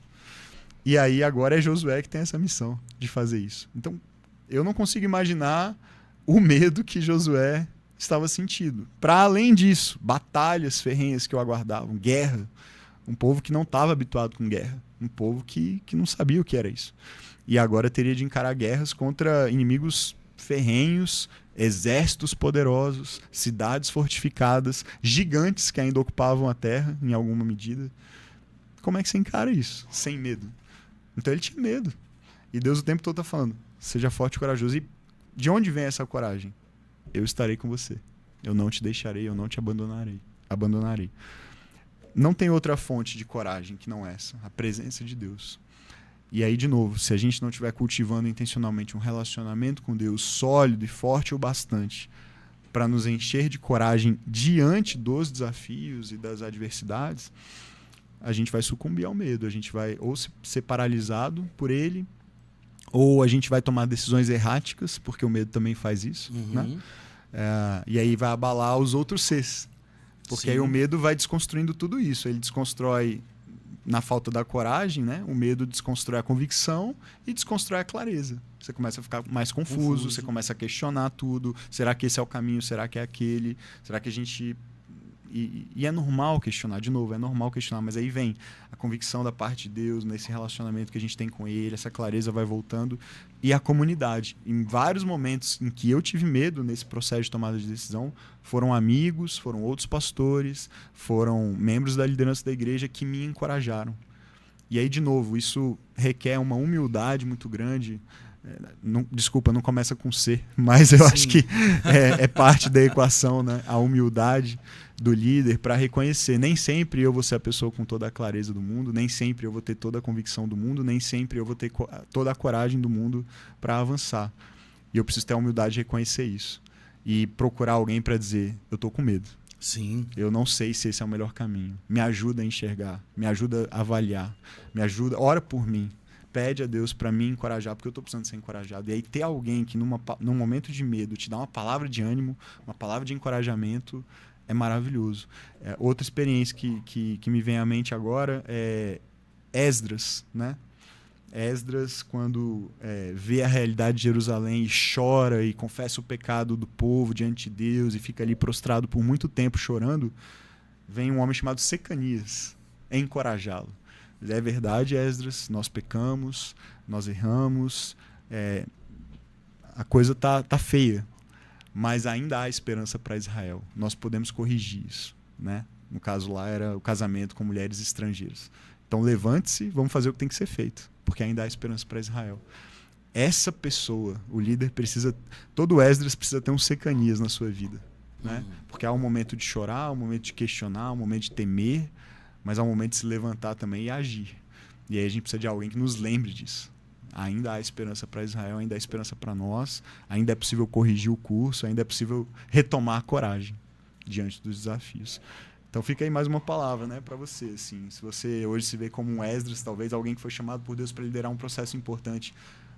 E aí agora é Josué que tem essa missão de fazer isso. Então, eu não consigo imaginar o medo que Josué estava sentindo. Para além disso, batalhas ferrenhas que o aguardavam, guerra. Um povo que não estava habituado com guerra. Um povo que não sabia o que era isso. E agora teria de encarar guerras contra inimigos ferrenhos, exércitos poderosos, cidades fortificadas, gigantes que ainda ocupavam a terra em alguma medida. Como é que você encara isso? Sem medo. Então ele tinha medo. E Deus o tempo todo está falando, seja forte e corajoso. E de onde vem essa coragem? Eu estarei com você. Eu não te deixarei, eu não te abandonarei. Não tem outra fonte de coragem que não essa, a presença de Deus. E aí, de novo, se a gente não estiver cultivando intencionalmente um relacionamento com Deus sólido e forte o bastante para nos encher de coragem diante dos desafios e das adversidades, a gente vai sucumbir ao medo. A gente vai ou ser paralisado por ele, ou a gente vai tomar decisões erráticas, porque o medo também faz isso, né? E aí vai abalar os outros seres. Porque aí o medo vai desconstruindo tudo isso. Ele desconstrói na falta da coragem, né? O medo desconstrói a convicção e desconstrói a clareza. Você começa a ficar mais confuso, você começa a questionar tudo. Será que esse é o caminho? Será que é aquele? Será que a gente... E é normal questionar, de novo, é normal questionar, mas aí vem a convicção da parte de Deus, nesse relacionamento que a gente tem com Ele, essa clareza vai voltando. E a comunidade. Em vários momentos em que eu tive medo nesse processo de tomada de decisão, foram amigos, foram outros pastores, foram membros da liderança da igreja que me encorajaram. E aí, de novo, isso requer uma humildade muito grande. Desculpa, não começa com C, mas eu acho que é parte da equação, né? A humildade do líder para reconhecer. Nem sempre eu vou ser a pessoa com toda a clareza do mundo, nem sempre eu vou ter toda a convicção do mundo, nem sempre eu vou ter toda a coragem do mundo para avançar. E eu preciso ter a humildade de reconhecer isso. E procurar alguém para dizer, eu estou com medo. Sim. Eu não sei se esse é o melhor caminho. Me ajuda a enxergar, me ajuda a avaliar, me ajuda, ora por mim. Pede a Deus para me encorajar, porque eu estou precisando ser encorajado. E aí ter alguém que num momento de medo te dá uma palavra de ânimo, uma palavra de encorajamento, é maravilhoso. Outra experiência que me vem à mente agora é Esdras, né? Esdras, quando vê a realidade de Jerusalém e chora e confessa o pecado do povo diante de Deus e fica ali prostrado por muito tempo chorando, vem um homem chamado Secanias encorajá-lo. É verdade, Esdras, nós pecamos, nós erramos, a coisa tá feia, mas ainda há esperança para Israel. Nós podemos corrigir isso, né? No caso lá era o casamento com mulheres estrangeiras. Então levante-se, vamos fazer o que tem que ser feito, porque ainda há esperança para Israel. Essa pessoa, o líder precisa, todo Esdras precisa ter um Secanias na sua vida, né? Porque há um momento de chorar, um momento de questionar, um momento de temer, mas há um momento de se levantar também e agir. E aí a gente precisa de alguém que nos lembre disso. Ainda há esperança para Israel, ainda há esperança para nós, ainda é possível corrigir o curso, ainda é possível retomar a coragem diante dos desafios. Então fica aí mais uma palavra, né, para você. Assim, se você hoje se vê como um Esdras, talvez alguém que foi chamado por Deus para liderar um processo importante,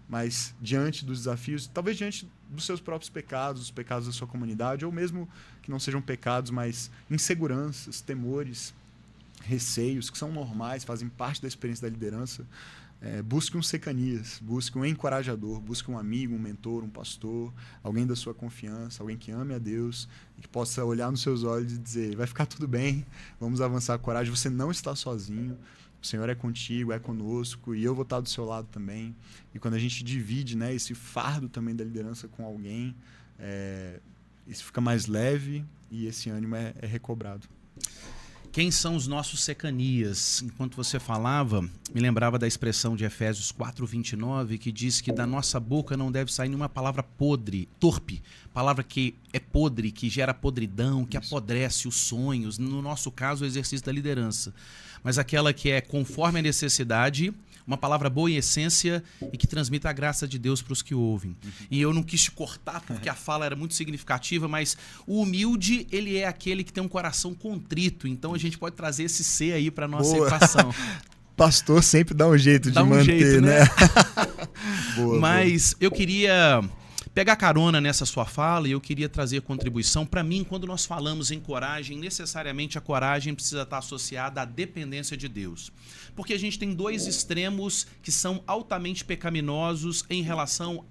mas diante dos desafios, talvez diante dos seus próprios pecados, os pecados da sua comunidade, ou mesmo que não sejam pecados, mas inseguranças, temores, receios, que são normais, fazem parte da experiência da liderança, busque um secanias, busque um encorajador, busque um amigo, um mentor, um pastor, alguém da sua confiança, alguém que ame a Deus e que possa olhar nos seus olhos e dizer, vai ficar tudo bem, vamos avançar com coragem, você não está sozinho, o Senhor é contigo, é conosco e eu vou estar do seu lado também. E quando a gente divide, né, esse fardo também da liderança com alguém, isso fica mais leve e esse ânimo é recobrado. Quem são os nossos secanias? Enquanto você falava, me lembrava da expressão de Efésios 4:29, que diz que da nossa boca não deve sair nenhuma palavra podre, torpe, palavra que é podre, que gera podridão, que apodrece os sonhos, no nosso caso o exercício da liderança, mas aquela que é conforme a necessidade, uma palavra boa em essência e que transmita a graça de Deus para os que ouvem. E eu não quis te cortar porque a fala era muito significativa, mas o humilde, ele é aquele que tem um coração contrito. Então a gente pode trazer esse C aí para nossa equação. Pastor sempre dá um jeito de manter, né? Boa, mas eu queria pegar carona nessa sua fala e eu queria trazer contribuição. Para mim, quando nós falamos em coragem, necessariamente a coragem precisa estar associada à dependência de Deus. Porque a gente tem dois extremos que são altamente pecaminosos em relação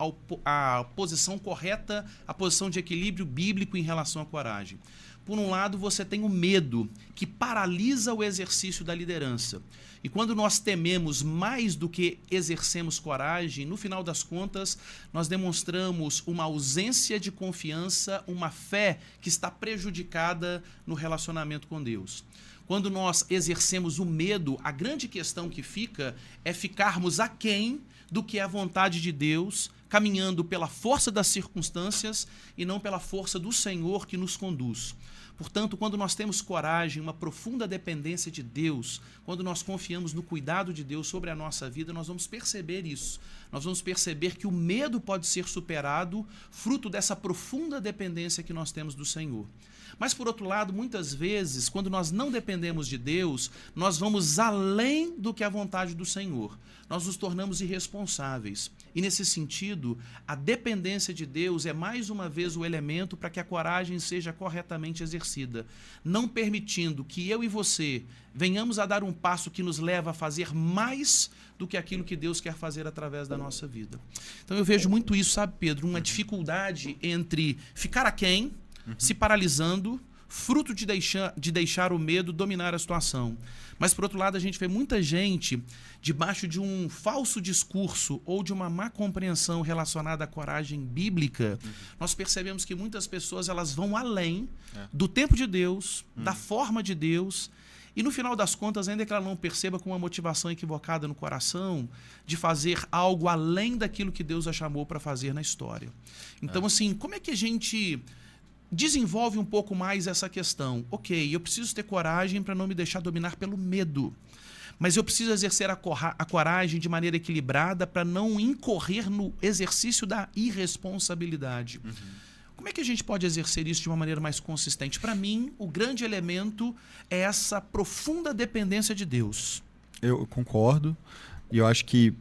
à posição correta, à posição de equilíbrio bíblico em relação à coragem. Por um lado, você tem o medo, que paralisa o exercício da liderança. E quando nós tememos mais do que exercemos coragem, no final das contas, nós demonstramos uma ausência de confiança, uma fé que está prejudicada no relacionamento com Deus. Quando nós exercemos o medo, a grande questão que fica é ficarmos aquém do que é a vontade de Deus, caminhando pela força das circunstâncias e não pela força do Senhor que nos conduz. Portanto, quando nós temos coragem, uma profunda dependência de Deus, quando nós confiamos no cuidado de Deus sobre a nossa vida, nós vamos perceber isso. Nós vamos perceber que o medo pode ser superado fruto dessa profunda dependência que nós temos do Senhor. Mas, por outro lado, muitas vezes, quando nós não dependemos de Deus, nós vamos além do que é a vontade do Senhor. Nós nos tornamos irresponsáveis. E, nesse sentido, a dependência de Deus é, mais uma vez, o elemento para que a coragem seja corretamente exercida. Não permitindo que eu e você venhamos a dar um passo que nos leva a fazer mais do que aquilo que Deus quer fazer através da nossa vida. Então, eu vejo muito isso, sabe, Pedro? Uma dificuldade entre ficar aquém, se paralisando, fruto de deixar o medo dominar a situação. Mas, por outro lado, a gente vê muita gente debaixo de um falso discurso ou de uma má compreensão relacionada à coragem bíblica. Nós percebemos que muitas pessoas elas vão além do tempo de Deus, da forma de Deus, e no final das contas, ainda que ela não perceba com uma motivação equivocada no coração, de fazer algo além daquilo que Deus a chamou para fazer na história. Então, assim, como é que a gente desenvolve um pouco mais essa questão? Ok, eu preciso ter coragem para não me deixar dominar pelo medo, mas eu preciso exercer a coragem de maneira equilibrada para não incorrer no exercício da irresponsabilidade. Como é que a gente pode exercer isso de uma maneira mais consistente? Para mim, o grande elemento é essa profunda dependência de Deus. Eu concordo, e eu acho que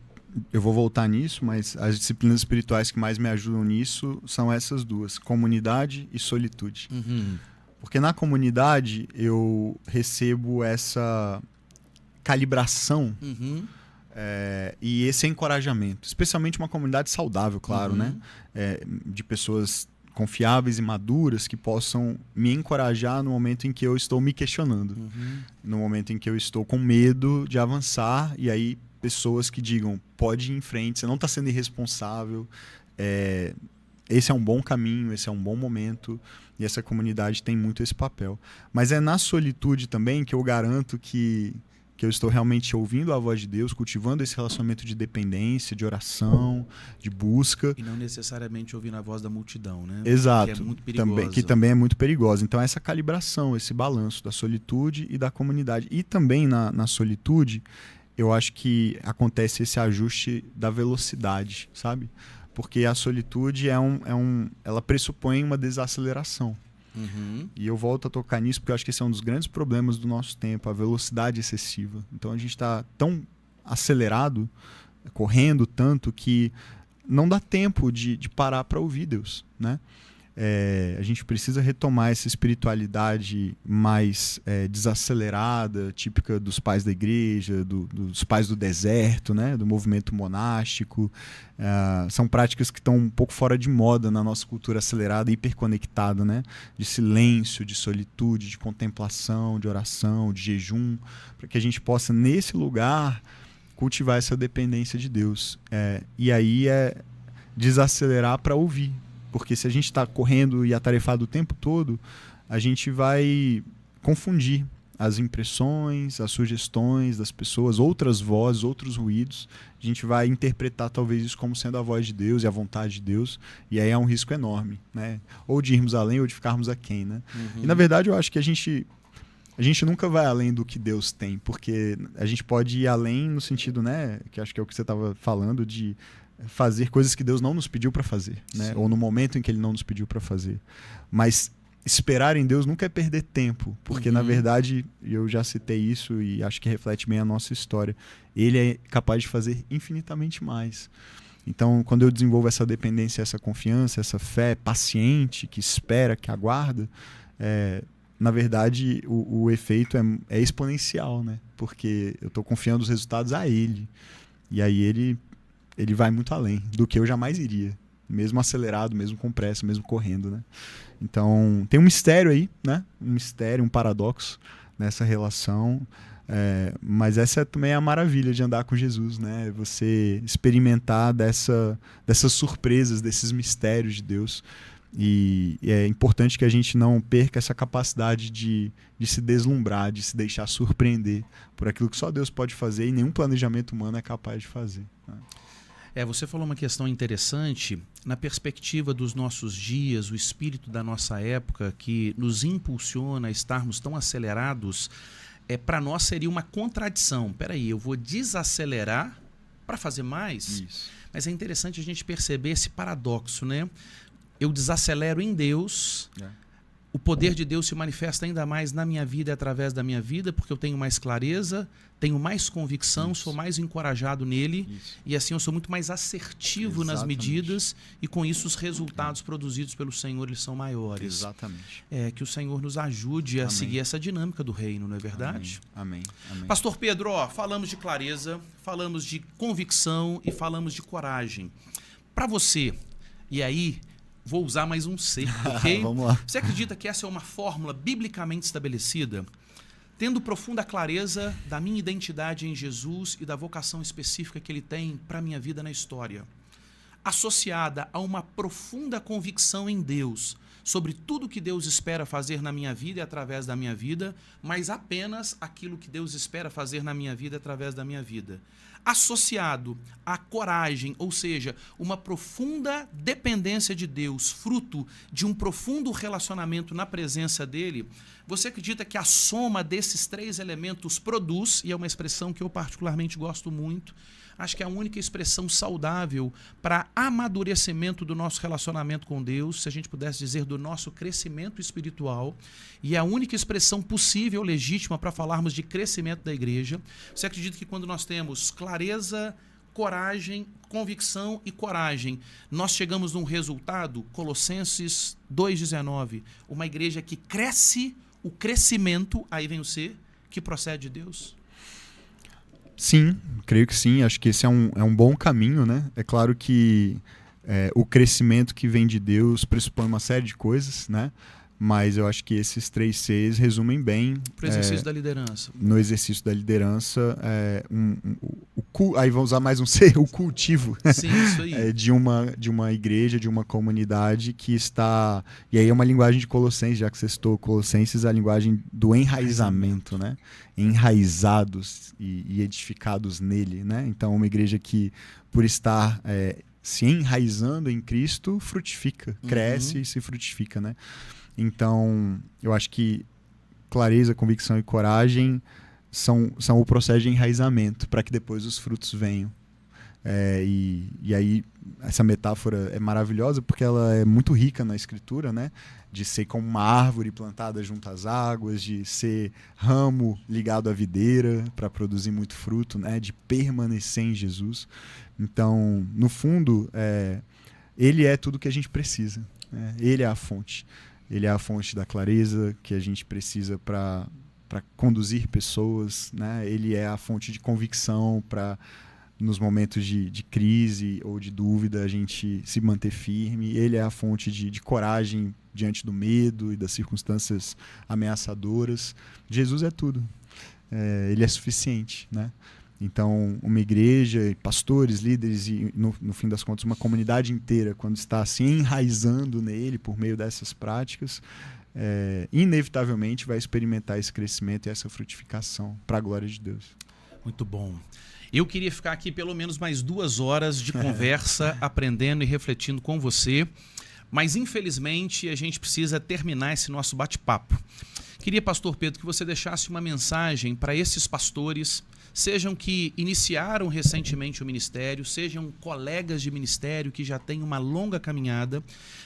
eu vou voltar nisso, mas as disciplinas espirituais que mais me ajudam nisso são essas duas, comunidade e solitude. Porque na comunidade eu recebo essa calibração e esse encorajamento, especialmente uma comunidade saudável, claro, né? De pessoas confiáveis e maduras que possam me encorajar no momento em que eu estou me questionando, no momento em que eu estou com medo de avançar, e aí pessoas que digam, pode ir em frente, você não está sendo irresponsável, esse é um bom caminho, esse é um bom momento, e essa comunidade tem muito esse papel. Mas é na solitude também que eu garanto que eu estou realmente ouvindo a voz de Deus, cultivando esse relacionamento de dependência, de oração, de busca. E não necessariamente ouvindo a voz da multidão, né? Exato. Que é muito perigosa. Que também é muito perigosa. Então, essa calibração, esse balanço da solitude e da comunidade. E também na solitude, eu acho que acontece esse ajuste da velocidade, sabe? Porque a solitude ela pressupõe uma desaceleração. E eu volto a tocar nisso porque eu acho que esse é um dos grandes problemas do nosso tempo, a velocidade excessiva. Então a gente está tão acelerado, correndo tanto, que não dá tempo de parar para ouvir Deus, né? A gente precisa retomar essa espiritualidade mais desacelerada, típica dos pais da igreja, dos pais do deserto, né? Do movimento monástico. São práticas que estão um pouco fora de moda na nossa cultura acelerada e hiperconectada, né? De silêncio, de solitude, de contemplação, de oração, de jejum, para que a gente possa, nesse lugar, cultivar essa dependência de Deus. E aí desacelerar para ouvir. Porque se a gente está correndo e atarefado o tempo todo, a gente vai confundir as impressões, as sugestões das pessoas, outras vozes, outros ruídos. A gente vai interpretar talvez isso como sendo a voz de Deus e a vontade de Deus. E aí é um risco enorme, né? Ou de irmos além ou de ficarmos aquém, né? E na verdade eu acho que a gente nunca vai além do que Deus tem. Porque a gente pode ir além no sentido, né? Que acho que é o que você estava falando, de fazer coisas que Deus não nos pediu para fazer, né? Ou no momento em que Ele não nos pediu para fazer. Mas esperar em Deus nunca é perder tempo, porque na verdade, eu já citei isso e acho que reflete bem a nossa história, Ele é capaz de fazer infinitamente mais. Então, quando eu desenvolvo essa dependência, essa confiança, essa fé paciente, que espera, que aguarda, na verdade o efeito é exponencial, né? Porque eu estou confiando os resultados a Ele, e aí ele vai muito além do que eu jamais iria, mesmo acelerado, mesmo com pressa, mesmo correndo, né? Então, tem um mistério aí, né? Um mistério, um paradoxo nessa relação, mas essa também é a maravilha de andar com Jesus, né? Você experimentar dessas surpresas, desses mistérios de Deus. E é importante que a gente não perca essa capacidade de se deslumbrar, de se deixar surpreender por aquilo que só Deus pode fazer e nenhum planejamento humano é capaz de fazer, né? Você falou uma questão interessante na perspectiva dos nossos dias, o espírito da nossa época que nos impulsiona a estarmos tão acelerados, para nós seria uma contradição. Peraí, eu vou desacelerar para fazer mais? Isso. Mas é interessante a gente perceber esse paradoxo, né? Eu desacelero em Deus, o poder de Deus se manifesta ainda mais na minha vida e através da minha vida, porque eu tenho mais clareza, tenho mais convicção, sou mais encorajado nele, e assim eu sou muito mais assertivo nas medidas, e com isso os resultados produzidos pelo Senhor eles são maiores. Exatamente. Que o Senhor nos ajude a seguir essa dinâmica do reino, não é verdade? Amém. Pastor Pedro, falamos de clareza, falamos de convicção e falamos de coragem. Para você, e aí vou usar mais um C, ok? Vamos lá. Você acredita que essa é uma fórmula biblicamente estabelecida? Tendo profunda clareza da minha identidade em Jesus e da vocação específica que Ele tem para a minha vida na história, associada a uma profunda convicção em Deus, sobre tudo que Deus espera fazer na minha vida e através da minha vida, mas apenas aquilo que Deus espera fazer na minha vida e através da minha vida. Associado à coragem, ou seja, uma profunda dependência de Deus, fruto de um profundo relacionamento na presença dEle, você acredita que a soma desses três elementos produz, e é uma expressão que eu particularmente gosto muito, acho que é a única expressão saudável para amadurecimento do nosso relacionamento com Deus, se a gente pudesse dizer do nosso crescimento espiritual, e é a única expressão possível, legítima, para falarmos de crescimento da igreja. Você acredita que quando nós temos clareza, coragem, convicção e coragem, nós chegamos num resultado, Colossenses 2,19, uma igreja que cresce, o crescimento, aí vem o C, que procede de Deus? Sim, creio que sim. Acho que esse é um bom caminho, né? É claro que o crescimento que vem de Deus pressupõe uma série de coisas, né? Mas eu acho que esses 3 Cs resumem bem. Para o exercício da liderança. No exercício da liderança, aí vamos usar mais um C, o cultivo. Sim, isso aí. De uma igreja, de uma comunidade que está... E aí é uma linguagem de Colossenses, já que você citou Colossenses, a linguagem do enraizamento, né? Enraizados e edificados nele, né? Então, uma igreja que, por estar se enraizando em Cristo, frutifica, cresce e se frutifica, né? Então, eu acho que clareza, convicção e coragem são o processo de enraizamento para que depois os frutos venham. E aí essa metáfora é maravilhosa porque ela é muito rica na escritura, né? De ser como uma árvore plantada junto às águas, de ser ramo ligado à videira para produzir muito fruto, né? De permanecer em Jesus. Então, no fundo, ele é tudo que a gente precisa, né? Ele é a fonte. Ele é a fonte da clareza que a gente precisa para conduzir pessoas, né? Ele é a fonte de convicção para, nos momentos de crise ou de dúvida, a gente se manter firme. Ele é a fonte de coragem diante do medo e das circunstâncias ameaçadoras. Jesus é tudo. Ele é suficiente, né? Então, uma igreja, pastores, líderes e, no fim das contas, uma comunidade inteira, quando está se enraizando nele por meio dessas práticas, inevitavelmente vai experimentar esse crescimento e essa frutificação para a glória de Deus. Muito bom. Eu queria ficar aqui pelo menos mais 2 horas de conversa, aprendendo e refletindo com você, mas infelizmente a gente precisa terminar esse nosso bate-papo. Queria, pastor Pedro, que você deixasse uma mensagem para esses pastores, sejam que iniciaram recentemente o ministério, sejam colegas de ministério que já têm uma longa caminhada,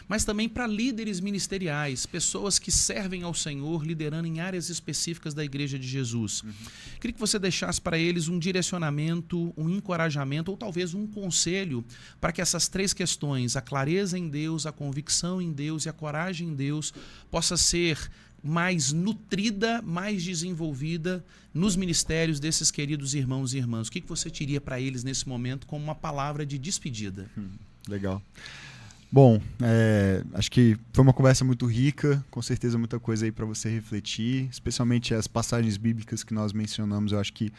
mas também para líderes ministeriais, pessoas que servem ao Senhor, liderando em áreas específicas da Igreja de Jesus. Queria que você deixasse para eles um direcionamento, um encorajamento ou talvez um conselho para que essas 3 questões, a clareza em Deus, a convicção em Deus e a coragem em Deus, possa ser mais nutrida, mais desenvolvida nos ministérios desses queridos irmãos e irmãs. O que você diria para eles nesse momento como uma palavra de despedida? Legal. Bom, acho que foi uma conversa muito rica, com certeza muita coisa aí para você refletir, especialmente as passagens bíblicas que nós mencionamos, eu acho que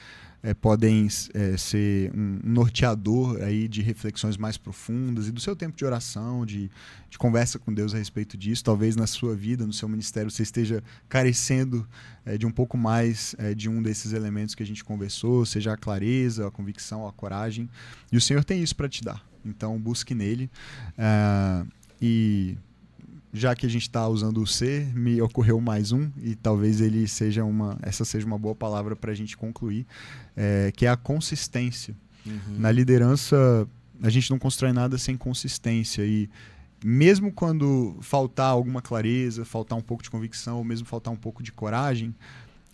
podem ser um norteador aí de reflexões mais profundas e do seu tempo de oração, de conversa com Deus a respeito disso. Talvez na sua vida, no seu ministério, você esteja carecendo de um pouco mais de um desses elementos que a gente conversou, seja a clareza, a convicção, a coragem, e o Senhor tem isso para te dar. Então, busque nele. E já que a gente está usando o ser, me ocorreu mais um, e talvez essa seja uma boa palavra para a gente concluir, que é a consistência. Na liderança, a gente não constrói nada sem consistência. E mesmo quando faltar alguma clareza, faltar um pouco de convicção, ou mesmo faltar um pouco de coragem,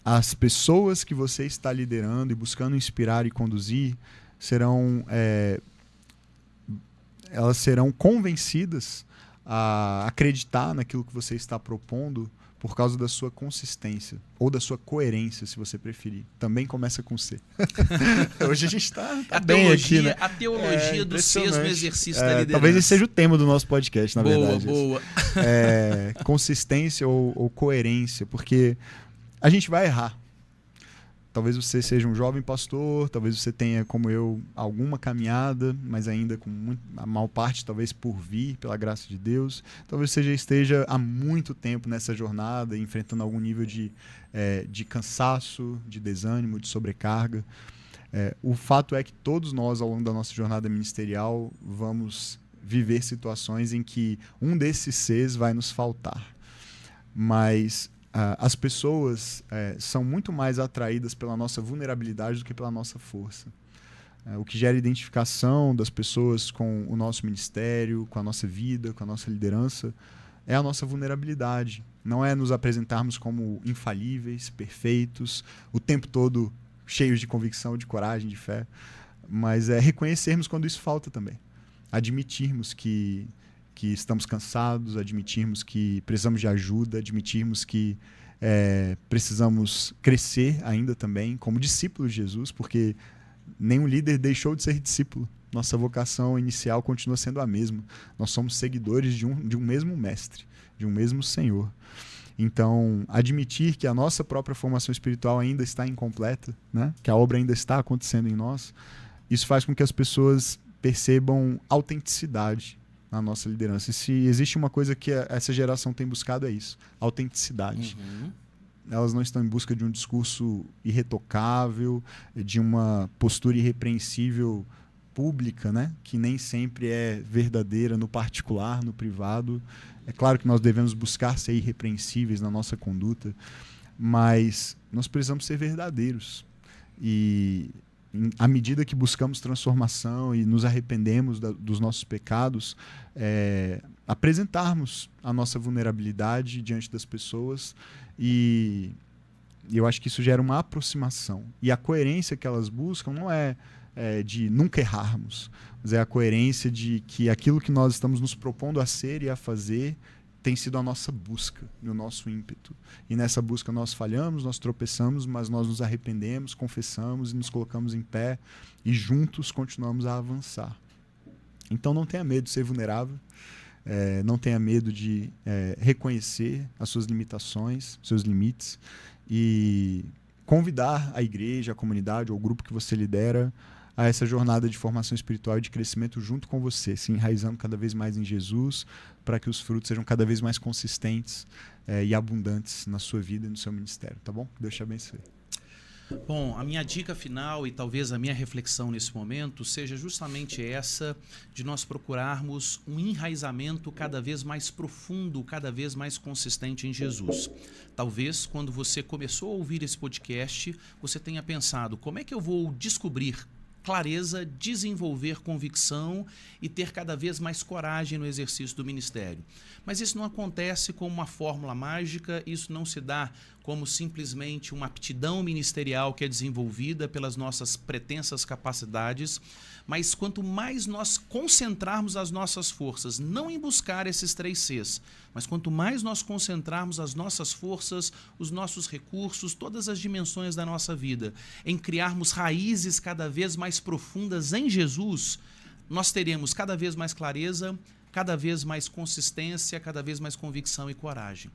as pessoas que você está liderando e buscando inspirar e conduzir elas serão convencidas a acreditar naquilo que você está propondo por causa da sua consistência, ou da sua coerência, se você preferir. Também começa com C. Hoje a gente está bem aqui, né? A teologia do sexto exercício da liderança. Talvez esse seja o tema do nosso podcast, na verdade. Boa. Consistência ou coerência, porque a gente vai errar. Talvez você seja um jovem pastor, talvez você tenha, como eu, alguma caminhada, mas ainda com a maior parte talvez por vir, pela graça de Deus. Talvez você já esteja há muito tempo nessa jornada, enfrentando algum nível de cansaço, de desânimo, de sobrecarga. O fato é que todos nós, ao longo da nossa jornada ministerial, vamos viver situações em que um desses Cs vai nos faltar. Mas as pessoas são muito mais atraídas pela nossa vulnerabilidade do que pela nossa força. O que gera identificação das pessoas com o nosso ministério, com a nossa vida, com a nossa liderança, é a nossa vulnerabilidade. Não é nos apresentarmos como infalíveis, perfeitos, o tempo todo cheios de convicção, de coragem, de fé, mas é reconhecermos quando isso falta também. Admitirmos que estamos cansados, admitirmos que precisamos de ajuda, admitirmos que precisamos crescer ainda também como discípulos de Jesus, porque nenhum líder deixou de ser discípulo. Nossa vocação inicial continua sendo a mesma. Nós somos seguidores de um mesmo mestre, de um mesmo Senhor. Então, admitir que a nossa própria formação espiritual ainda está incompleta, né? Que a obra ainda está acontecendo em nós, isso faz com que as pessoas percebam autenticidade na nossa liderança. E se existe uma coisa que essa geração tem buscado, é isso: autenticidade. Elas não estão em busca de um discurso irretocável, de uma postura irrepreensível pública, né? Que nem sempre é verdadeira no particular, no privado. É claro que nós devemos buscar ser irrepreensíveis na nossa conduta, mas nós precisamos ser verdadeiros. E à medida que buscamos transformação e nos arrependemos dos nossos pecados, apresentarmos a nossa vulnerabilidade diante das pessoas, e eu acho que isso gera uma aproximação. E a coerência que elas buscam não é de nunca errarmos, mas é a coerência de que aquilo que nós estamos nos propondo a ser e a fazer tem sido a nossa busca, o nosso ímpeto. E nessa busca nós falhamos, nós tropeçamos, mas nós nos arrependemos, confessamos e nos colocamos em pé e juntos continuamos a avançar. Então não tenha medo de ser vulnerável, não tenha medo de reconhecer as suas limitações, seus limites, e convidar a igreja, a comunidade ou o grupo que você lidera a essa jornada de formação espiritual e de crescimento junto com você, se enraizando cada vez mais em Jesus, para que os frutos sejam cada vez mais consistentes e abundantes na sua vida e no seu ministério, tá bom? Deus te abençoe. Bom, a minha dica final e talvez a minha reflexão nesse momento seja justamente essa, de nós procurarmos um enraizamento cada vez mais profundo, cada vez mais consistente em Jesus. Talvez quando você começou a ouvir esse podcast, você tenha pensado, como é que eu vou descobrir clareza, desenvolver convicção e ter cada vez mais coragem no exercício do ministério. Mas isso não acontece como uma fórmula mágica, isso não se dá como simplesmente uma aptidão ministerial que é desenvolvida pelas nossas pretensas capacidades, mas quanto mais nós concentrarmos as nossas forças, não em buscar esses 3 Cs, mas quanto mais nós concentrarmos as nossas forças, os nossos recursos, todas as dimensões da nossa vida, em criarmos raízes cada vez mais profundas em Jesus, nós teremos cada vez mais clareza, cada vez mais consistência, cada vez mais convicção e coragem.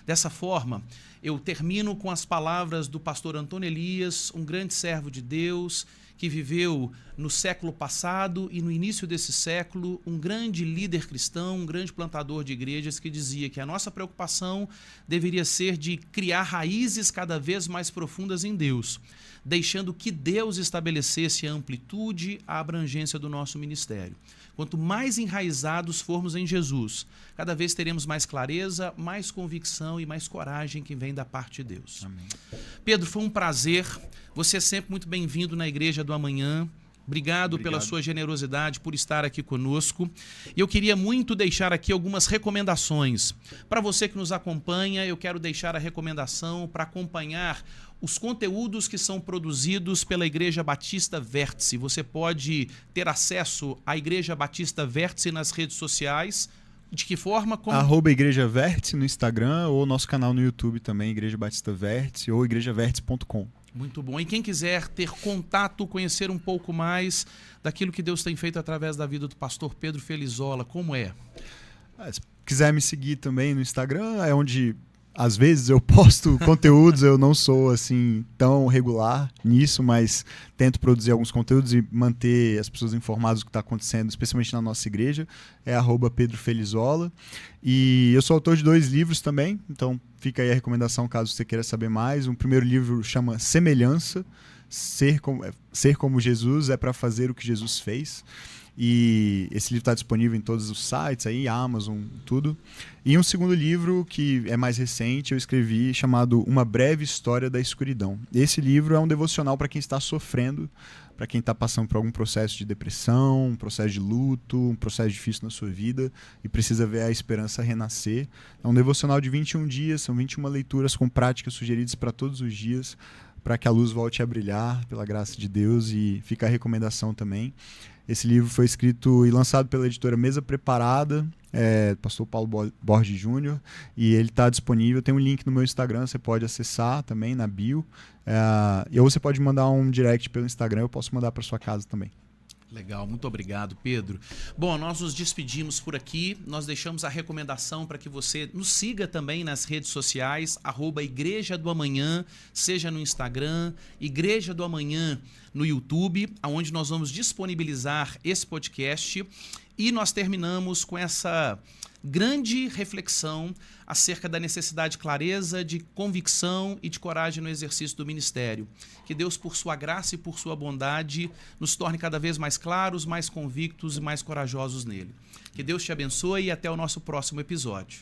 Dessa forma, eu termino com as palavras do pastor Antônio Elias, um grande servo de Deus, que viveu no século passado e no início desse século, um grande líder cristão, um grande plantador de igrejas, que dizia que a nossa preocupação deveria ser de criar raízes cada vez mais profundas em Deus, deixando que Deus estabelecesse a amplitude, a abrangência do nosso ministério. Quanto mais enraizados formos em Jesus, cada vez teremos mais clareza, mais convicção e mais coragem que vem da parte de Deus. Amém. Pedro, foi um prazer. Você é sempre muito bem-vindo na Igreja do Amanhã. Obrigado pela sua generosidade, por estar aqui conosco. E eu queria muito deixar aqui algumas recomendações. Para você que nos acompanha, eu quero deixar a recomendação para acompanhar os conteúdos que são produzidos pela Igreja Batista Vértice. Você pode ter acesso à Igreja Batista Vértice nas redes sociais. De que forma? @ Igreja Vértice no Instagram, ou nosso canal no YouTube também, Igreja Batista Vértice, ou igrejavertice.com. Muito bom. E quem quiser ter contato, conhecer um pouco mais daquilo que Deus tem feito através da vida do pastor Pedro Felizola, como é? Se quiser me seguir também no Instagram, é onde às vezes eu posto conteúdos, eu não sou assim tão regular nisso, mas tento produzir alguns conteúdos e manter as pessoas informadas do que está acontecendo, especialmente na nossa igreja. É @Pedro Felizola. E eu sou autor de 2 livros também, então fica aí a recomendação caso você queira saber mais. O primeiro livro chama Semelhança, Ser como Jesus é para fazer o que Jesus fez. E esse livro está disponível em todos os sites, aí, Amazon, tudo. E um segundo livro, que é mais recente, eu escrevi, chamado Uma Breve História da Escuridão. Esse livro é um devocional para quem está sofrendo, para quem está passando por algum processo de depressão, um processo de luto, um processo difícil na sua vida e precisa ver a esperança renascer. É um devocional de 21 dias, são 21 leituras com práticas sugeridas para todos os dias, para que a luz volte a brilhar pela graça de Deus, e fica a recomendação também. Esse livro foi escrito e lançado pela editora Mesa Preparada, pastor Paulo Borges Júnior, e ele está disponível. Tem um link no meu Instagram, você pode acessar também na bio, ou você pode mandar um direct pelo Instagram, eu posso mandar para sua casa também. Legal, muito obrigado, Pedro. Bom, nós nos despedimos por aqui, nós deixamos a recomendação para que você nos siga também nas redes sociais, @Igreja do Amanhã, seja no Instagram, Igreja do Amanhã no YouTube, onde nós vamos disponibilizar esse podcast. E nós terminamos com essa grande reflexão acerca da necessidade de clareza, de convicção e de coragem no exercício do ministério. Que Deus, por sua graça e por sua bondade, nos torne cada vez mais claros, mais convictos e mais corajosos nele. Que Deus te abençoe e até o nosso próximo episódio.